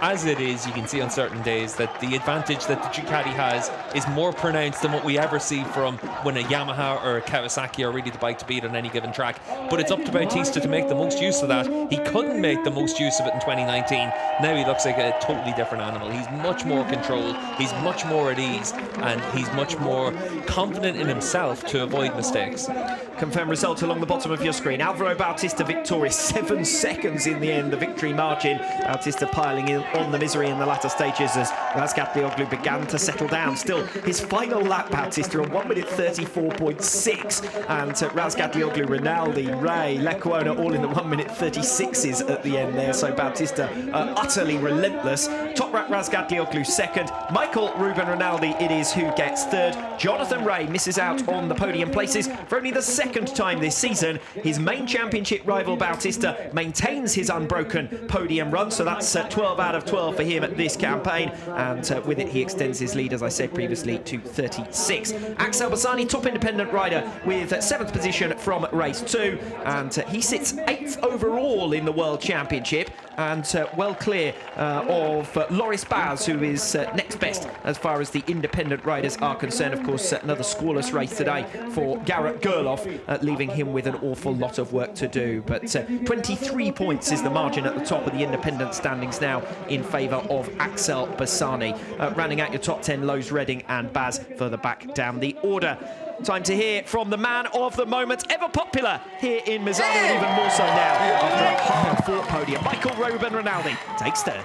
As it is, you can see on certain days that the advantage that the Ducati has is more pronounced than what we ever see from when a Yamaha or a Kawasaki are really the bike to beat on any given track. But it's up to Bautista to make the most use of that. He couldn't make the most use of it in 2019. Now he looks like a totally different animal. He's much more controlled, he's much more at ease, and he's much more confident in himself to avoid mistakes. Confirmed result along the bottom of your screen. Alvaro Bautista victorious, 7 seconds in the end, the victory margin. Bautista piling in on the misery in the latter stages as Razgatlioglu began to settle down. Still, his final lap, Bautista, on 1 minute 34.6, and Razgatlioglu, Rinaldi, Rea, Lecuona all in the 1 minute 36s at the end there. So Bautista utterly relentless. Toprak Razgatlioglu second. Michael Ruben Rinaldi it is who gets third. Jonathan Rea misses out on the podium places for only the second time this season. His main championship rival Bautista maintains his unbroken podium run, so that's 12 out of 12 for him at this campaign, and with it he extends his lead, as I said previously, to 36. Axel Bassani, top independent rider, with 7th position from race 2, and he sits 8th overall in the World Championship, and well clear of Loris Baz, who is next best as far as the independent riders are concerned. Of course, another scoreless race today for Garrett Gerloff, leaving him with an awful lot of work to do. But 23 points is the margin at the top of the independent standings now in favour of Axel Bassani. Rounding out your top 10, Lowe's, Redding and Baz further back down the order. Time to hear from the man of the moment, ever popular here in Misano, and even more so now after a hard-fought podium. Michael Ruben Rinaldi takes third.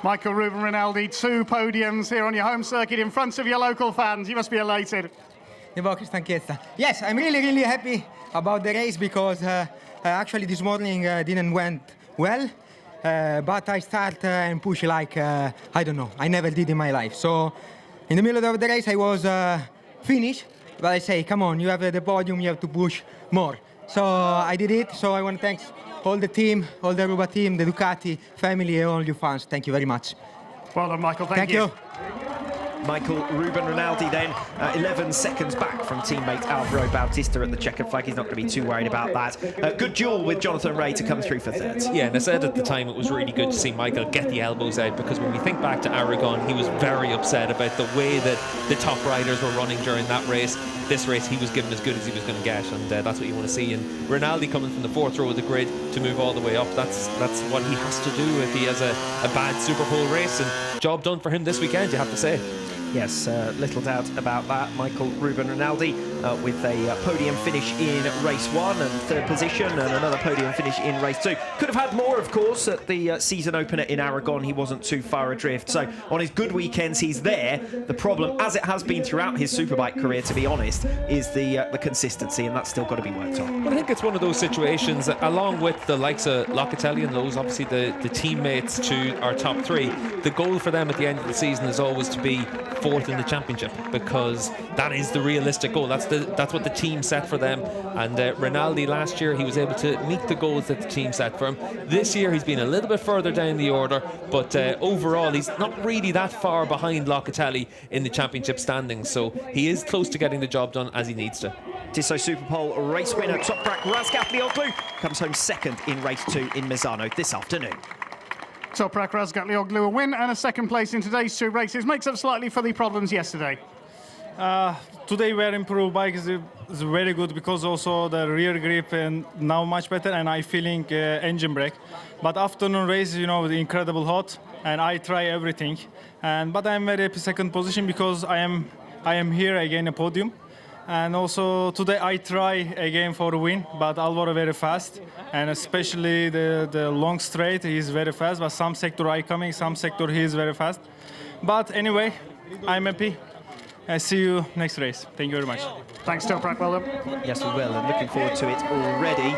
Michael Ruben Rinaldi, 2 podiums here on your home circuit in front of your local fans. You must be elated. Yes, I'm really happy about the race because actually this morning didn't went well, but I start and push like, I don't know, I never did in my life. So in the middle of the race I was finished, but I say, come on, you have the podium, you have to push more. So I did it, so I want to thank all the team, all the Aruba team, the Ducati family, and all you fans. Thank you very much. Well done, Michael. Thank you. Michael Ruben Rinaldi then 11 seconds back from teammate Alvaro Bautista at the checkered flag. He's not going to be too worried about that. Good duel with Jonathan Rea to come through for third. Yeah, and I said at the time it was really good to see Michael get the elbows out, because when we think back to Aragon, he was very upset about the way that the top riders were running during that race. This race he was given as good as he was going to get, and that's what you want to see. And Rinaldi coming from the 4th row of the grid to move all the way up, that's what he has to do if he has a bad Super Pole race, and job done for him this weekend, you have to say. Yes, little doubt about that. Michael Ruben Rinaldi with a podium finish in race 1 and 3rd position, and another podium finish in race 2. Could have had more, of course, at the season opener in Aragon. He wasn't too far adrift. So on his good weekends, he's there. The problem, as it has been throughout his Superbike career, to be honest, is the consistency, and that's still got to be worked on. Well, I think it's one of those situations, along with the likes of Locatelli and Lowe's, obviously the teammates to our top 3, the goal for them at the end of the season is always to be 4th in the championship, because that is the realistic goal. That's what the team set for them. And Rinaldi last year, he was able to meet the goals that the team set for him. This year he's been a little bit further down the order, but overall he's not really that far behind Locatelli in the championship standings, so he is close to getting the job done as he needs to. Tissot Superpole race winner Toprak Razgatlioglu comes home 2nd in race 2 in Misano this afternoon. Toprak Razgatlioglu, a win and a 2nd place in today's 2 races, makes up slightly for the problems yesterday. Today we improved bike is very good because also the rear grip and now much better and I feeling engine brake. But afternoon race, you know, the incredible hot and I try everything. But I'm very happy second position because I am here again a podium. And also today I try again for a win, but Alvaro very fast, and especially the long straight he is very fast. But some sector I coming, some sector he is very fast. But anyway, I'm happy. I see you next race. Thank you very much. Thanks, Toprak. Well done. Yes, we will, and looking forward to it already.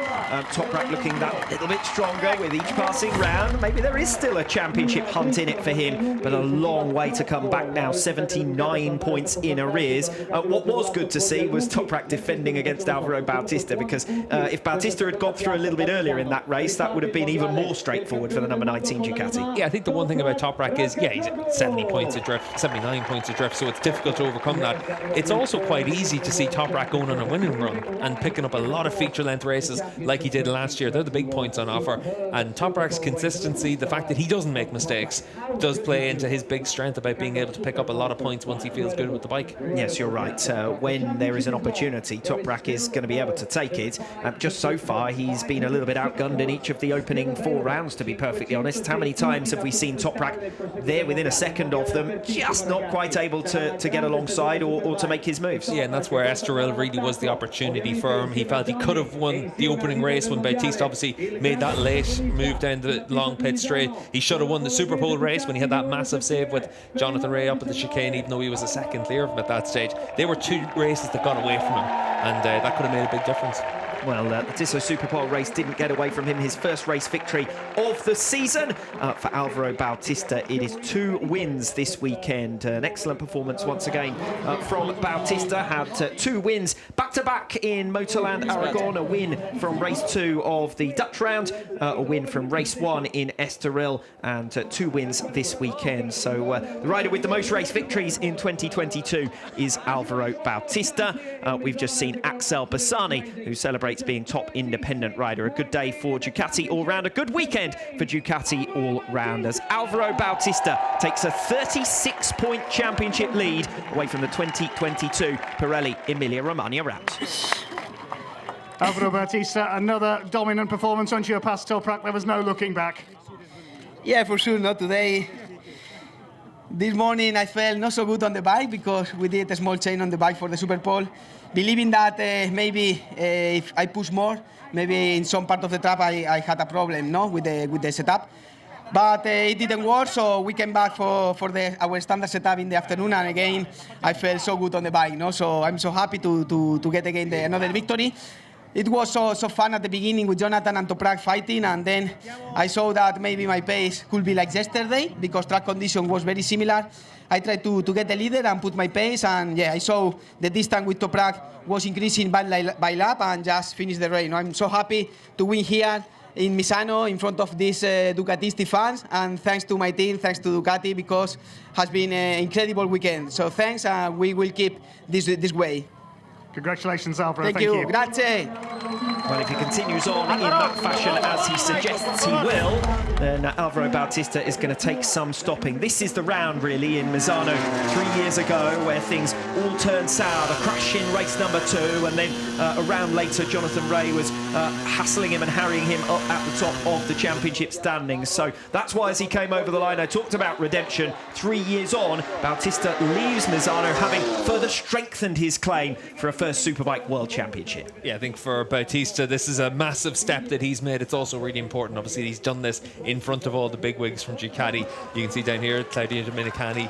Toprak looking that little bit stronger with each passing round. Maybe there is still a championship hunt in it for him, but a long way to come back now. 79 points in arrears. What was good to see was Toprak defending against Alvaro Bautista, because if Bautista had got through a little bit earlier in that race, that would have been even more straightforward for the number 19 Ducati. Yeah, I think the one thing about Toprak is, yeah, he's at 70 points adrift, 79 points adrift, so it's difficult to overcome that. It's also quite easy to see Toprak going on a winning run and picking up a lot of feature-length races like he did last year. They're the big points on offer. And Toprak's consistency, the fact that he doesn't make mistakes, does play into his big strength about being able to pick up a lot of points once he feels good with the bike. Yes, you're right. When there is an opportunity, Toprak is going to be able to take it. Just so far, he's been a little bit outgunned in each of the opening 4 rounds, to be perfectly honest. How many times have we seen Toprak there within a second of them, just not quite able to get alongside or to make his moves? Yeah, and that's where Estoril really was the opportunity for him. He felt he could have won the opening race when Bautista obviously made that late move down the long pit straight. He should have won the Super Pole race when he had that massive save with Jonathan Rea up at the chicane, even though he was a second clear of him at that stage. They were 2 races that got away from him, and that could have made a big difference. Well, the Tissot Super Pole race didn't get away from him. His first race victory of the season for Alvaro Bautista. It is 2 wins this weekend. An excellent performance once again from Bautista. Had 2 wins back-to-back in Motorland Aragon. A win from race 2 of the Dutch round. A win from race 1 in Estoril. And 2 wins this weekend. So the rider with the most race victories in 2022 is Alvaro Bautista. We've just seen Axel Bassani, who celebrates being top independent rider. A good day for Ducati all-round, a good weekend for Ducati all-round, as Alvaro Bautista takes a 36-point championship lead away from the 2022 Pirelli Emilia-Romagna round. Alvaro Bautista, another dominant performance on your past Toprak. There was no looking back. Yeah, for sure, not today. This morning I felt not so good on the bike because we did a small change on the bike for the Super Pole, believing that maybe if I push more, maybe in some part of the trap I had a problem, no, with the setup. But it didn't work, so we came back for our standard setup in the afternoon, and again I felt so good on the bike, no. So I'm so happy to get again another victory. It was so fun at the beginning with Jonathan and Toprak fighting, and then I saw that maybe my pace could be like yesterday because track condition was very similar. I tried to get the leader and put my pace, and yeah, I saw the distance with Toprak was increasing by lap and just finished the race. I'm so happy to win here in Misano in front of these Ducatisti fans, and thanks to my team, thanks to Ducati, because it has been an incredible weekend. So thanks, and we will keep this way. Congratulations, Alvaro. Thank you. Grazie. Well, if he continues on in that fashion as he suggests he will, then Alvaro Bautista is going to take some stopping. This is the round, really, in Misano 3 years ago, where things all turned sour. The crash in race number 2, and then a round later, Jonathan Rea was hassling him and harrying him up at the top of the championship standings. So that's why, as he came over the line, I talked about redemption. 3 years on, Bautista leaves Misano, having further strengthened his claim for a first Superbike World Championship. Yeah, I think for Bautista, this is a massive step that he's made. It's also really important. Obviously, he's done this in front of all the bigwigs from Ducati. You can see down here, Claudio Domenicali,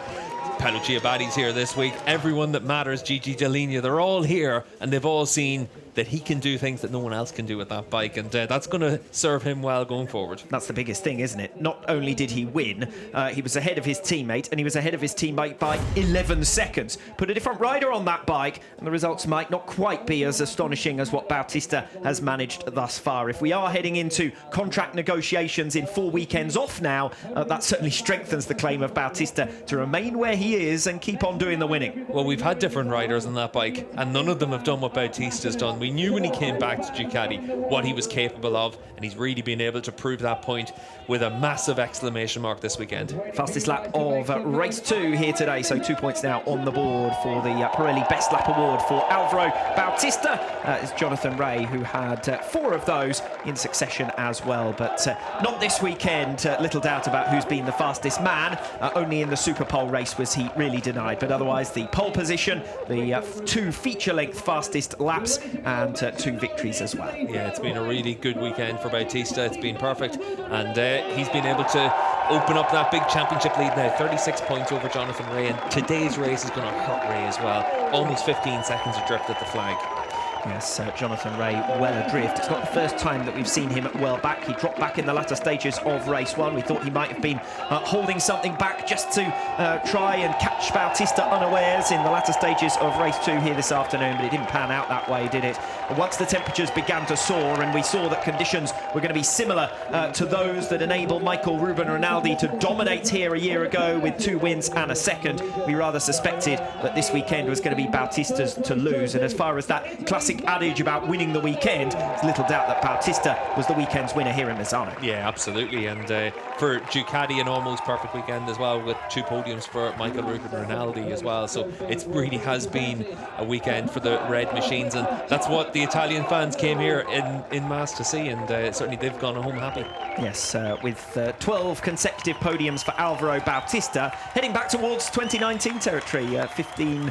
Paolo Giabati's here this week. Everyone that matters, Gigi Dall'Igna, they're all here, and they've all seen that he can do things that no one else can do with that bike, and that's going to serve him well going forward. That's the biggest thing, isn't it? Not only did he win, he was ahead of his teammate, and he was ahead of his teammate by 11 seconds. Put a different rider on that bike, and the results might not quite be as astonishing as what Bautista has managed thus far. If we are heading into contract negotiations in 4 weekends off now, that certainly strengthens the claim of Bautista to remain where he is and keep on doing the winning. Well, we've had different riders on that bike, and none of them have done what Bautista's done. We knew when he came back to Ducati what he was capable of, and he's really been able to prove that point with a massive exclamation mark this weekend. Fastest lap of race 2 here today, so 2 points now on the board for the Pirelli Best Lap Award for Alvaro Bautista. It's Jonathan Rea, who had 4 of those in succession as well, but not this weekend. Little doubt about who's been the fastest man. Only in the Super Pole race was he really denied, but otherwise the pole position, the 2 feature-length fastest laps, and 2 victories as well. Yeah, it's been a really good weekend for Bautista. It's been perfect, and he's been able to open up that big championship lead now, 36 points over Jonathan Rea, and today's race is going to hurt Rea as well. Almost 15 seconds adrift at the flag. Yes, Jonathan Rea well adrift. It's not the first time that we've seen him well back. He dropped back in the latter stages of race 1. We thought he might have been holding something back just to try and catch Bautista unawares in the latter stages of race 2 here this afternoon, but it didn't pan out that way, did it? And once the temperatures began to soar and we saw that conditions were going to be similar to those that enabled Michael Ruben Rinaldi to dominate here a year ago with 2 wins and a second, we rather suspected that this weekend was going to be Bautista's to lose. And as far as that classic adage about winning the weekend, there's little doubt that Bautista was the weekend's winner here in Misano. Yeah, absolutely, and for Ducati, an almost perfect weekend as well, with 2 podiums for Michael Ruben Rinaldi as well. So it really has been a weekend for the red machines, and that's what the Italian fans came here in mass to see, and certainly they've gone home happy. Yes, with 12 consecutive podiums for Alvaro Bautista, heading back towards 2019 territory. 15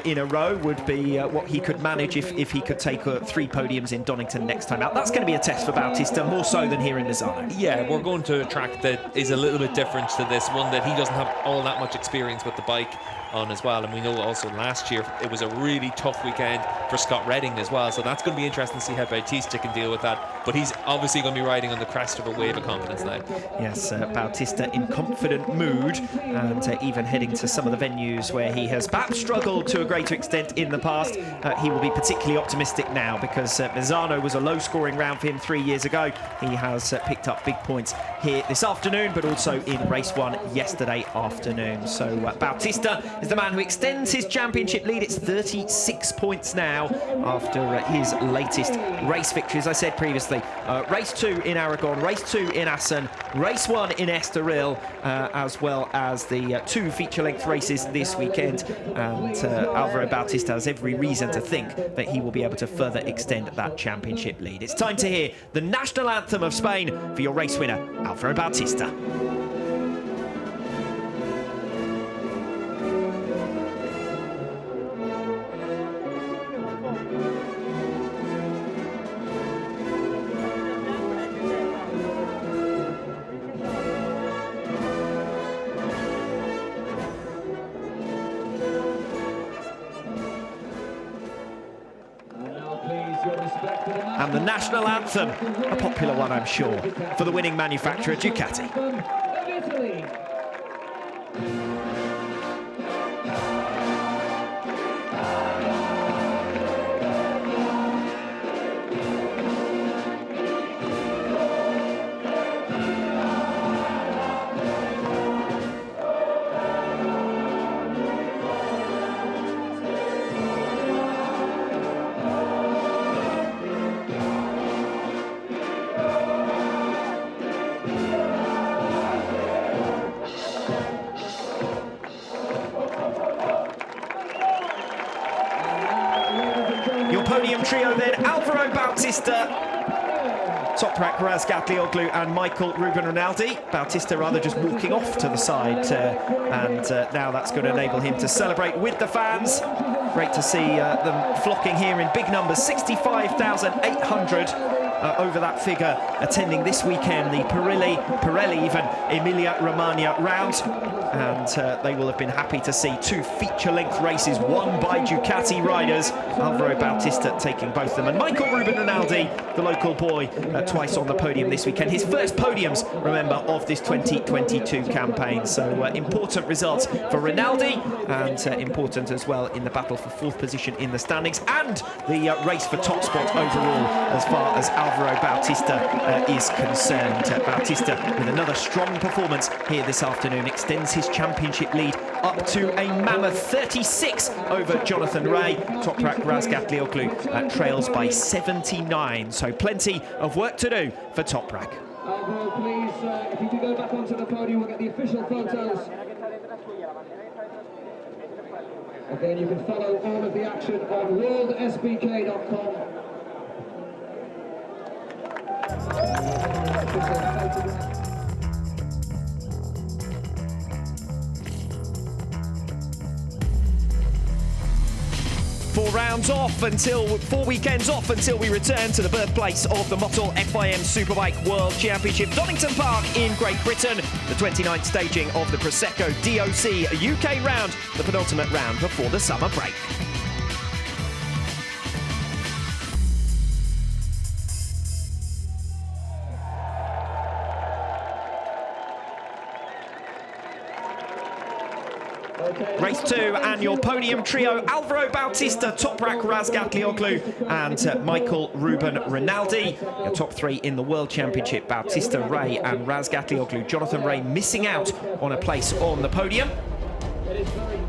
in a row would be what he could manage if he could take 3 podiums in Donington next time out. That's going to be a test for Bautista, more so than here in Misano. Yeah, we're going to a track that is a little bit different to this one, that he doesn't have all that much experience with the bike on as well, and we know also last year it was a really tough weekend for Scott Redding as well, so that's going to be interesting to see how Bautista can deal with that, but he's obviously going to be riding on the crest of a wave of confidence now. Yes, Bautista in confident mood, and even heading to some of the venues where he has perhaps struggled to a greater extent in the past. He will be particularly optimistic now, because Misano was a low scoring round for him 3 years ago. He has picked up big points here this afternoon, but also in race 1 yesterday afternoon. So Bautista is the man who extends his championship lead. It's 36 points now after his latest race victory. As I said previously, race 2 in Aragon, race 2 in Assen, race 1 in Estoril, as well as the 2 feature-length races this weekend. And Alvaro Bautista has every reason to think that he will be able to further extend that championship lead. It's time to hear the national anthem of Spain for your race winner, Alvaro Bautista. And the national anthem, a popular one, I'm sure, for the winning manufacturer, Ducati. Podium trio then, Alvaro Bautista, Toprak Razgatlioglu and Michael Ruben Rinaldi. Bautista rather just walking off to the side, and now that's going to enable him to celebrate with the fans. Great to see them flocking here in big numbers, 65,800 over that figure attending this weekend, the Pirelli even Emilia-Romagna round. And they will have been happy to see 2 feature-length races won by Ducati riders. Alvaro Bautista taking both of them. And Michael Ruben Rinaldi, the local boy, twice on the podium this weekend. His first podiums, remember, of this 2022 campaign. So important results for Rinaldi, and important as well in the battle for 4th position in the standings, and the race for top spot overall as far as Alvaro Alvaro Bautista is concerned. Bautista, with another strong performance here this afternoon, extends his championship lead up to a mammoth 36 over Jonathan Ray. Toprak Razgatlioglu trails by 79, so plenty of work to do for Toprak. Alvaro, please, if you could go back onto the podium, we'll get the official photos. Again, you can follow all of the action on WorldSBK.com. 4 weekends off until we return to the birthplace of the Motol FIM Superbike World Championship, Donington Park in Great Britain. The 29th staging of the Prosecco DOC UK round, the penultimate round before the summer break. Race 2 and your podium trio: Alvaro Bautista, Toprak Razgatlioglu and Michael Ruben Rinaldi. Your top 3 in the World Championship: Bautista, Ray and Razgatlioglu. Jonathan Ray missing out on a place on the podium.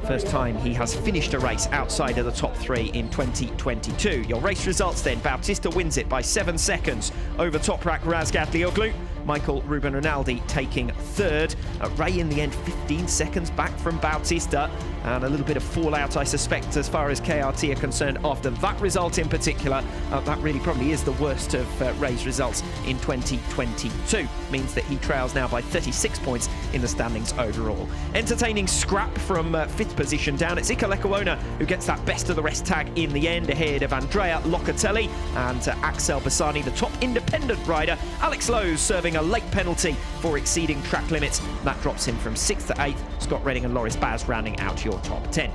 First time he has finished a race outside of the top 3 in 2022. Your race results then: Bautista wins it by 7 seconds over Toprak Razgatlioglu. Michael Ruben Rinaldi taking 3rd. Ray in the end 15 seconds back from Bautista, and a little bit of fallout, I suspect, as far as KRT are concerned after that result in particular. That really probably is the worst of Ray's results in 2022. Means that he trails now by 36 points in the standings overall. Entertaining scrap from 5th position down. It's Iker Lecuona who gets that best of the rest tag in the end, ahead of Andrea Locatelli and Axel Bassani, the top independent rider. Alex Lowe's serving a late penalty for exceeding track limits. That drops him from 6th to 8th. Scott Redding and Loris Baz rounding out your top 10.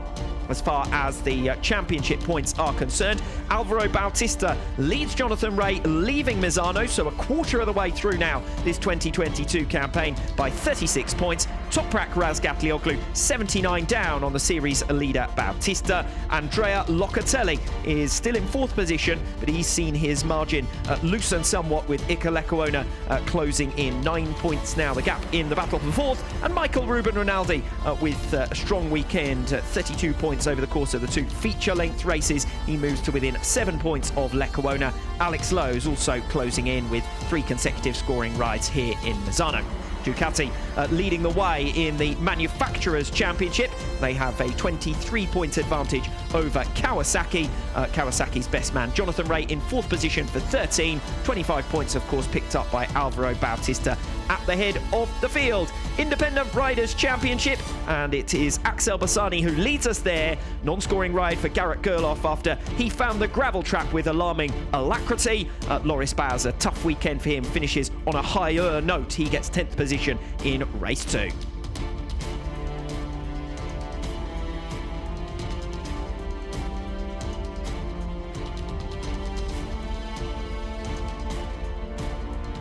As far as the championship points are concerned, Alvaro Bautista leads Jonathan Ray, leaving Misano, so a quarter of the way through now this 2022 campaign, by 36 points. Toprak Razgatlioglu 79 down on the series leader Bautista. Andrea Locatelli is still in 4th position, but he's seen his margin loosen somewhat, with Iker Lecuona closing in 9 points now, the gap in the battle for 4th. And Michael Ruben Rinaldi with a strong weekend, 32 points over the course of the 2 feature-length races. He moves to within 7 points of Lecuona. Alex Lowe's also closing in with 3 consecutive scoring rides here in Misano. Ducati leading the way in the Manufacturers' Championship. They have a 23-point advantage over Kawasaki. Kawasaki's best man, Jonathan Ray, in 4th position for 13. 25 points, of course, picked up by Alvaro Bautista at the head of the field. Independent Riders' Championship, and it is Axel Bassani who leads us there. Non-scoring ride for Garrett Gerloff after he found the gravel trap with alarming alacrity. Loris Baz, a tough weekend for him, finishes on a higher note. He gets 10th position in race 2.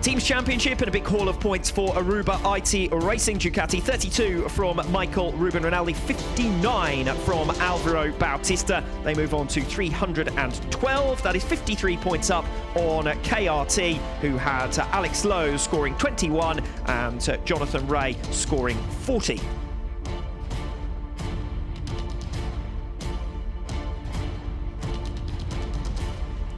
Teams Championship and a big haul of points for Aruba IT Racing. Ducati 32 from Michael Ruben Rinaldi, 59 from Alvaro Bautista. They move on to 312. That is 53 points up on KRT, who had Alex Lowe scoring 21 and Jonathan Ray scoring 40.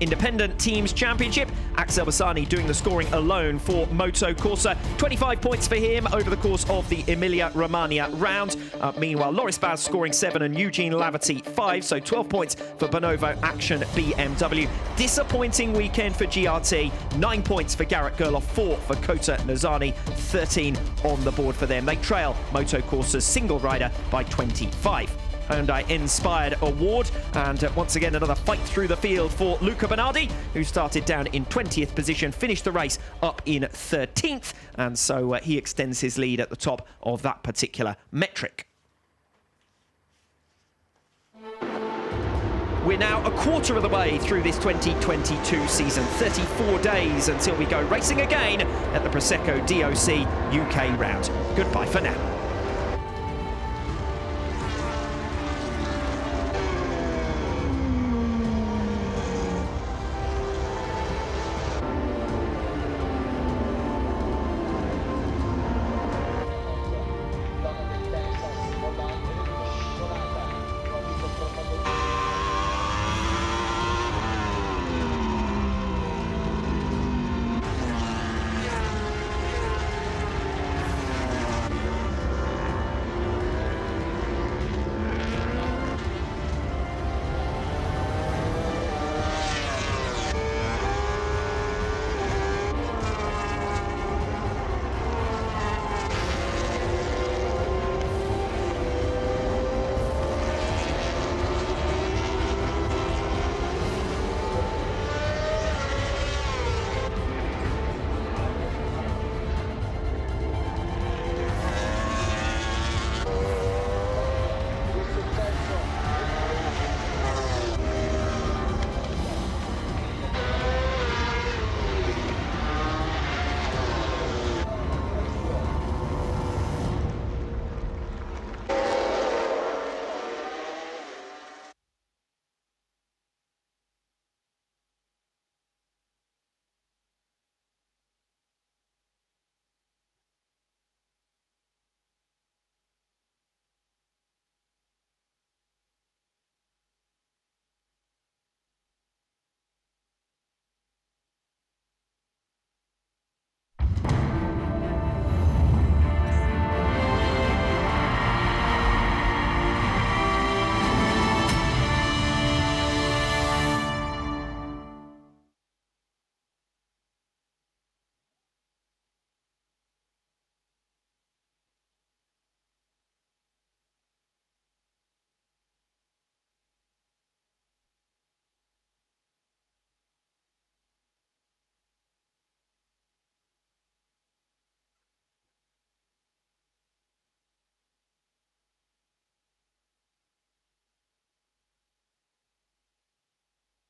Independent Teams Championship, Axel Bassani doing the scoring alone for Moto Corsa. 25 points for him over the course of the Emilia-Romagna round. Meanwhile, Loris Baz scoring 7 and Eugene Laverty 5, so 12 points for Bonovo Action BMW. Disappointing weekend for GRT. 9 points for Garrett Gerloff, 4 for Kota Nozani, 13 on the board for them. They trail Moto Corsa's single rider by 25. Hyundai Inspired Award, and once again another fight through the field for Luca Bernardi, who started down in 20th position, finished the race up in 13th, and so he extends his lead at the top of that particular metric. We're now a quarter of the way through this 2022 season. 34 days until we go racing again at the Prosecco DOC UK round. Goodbye for now.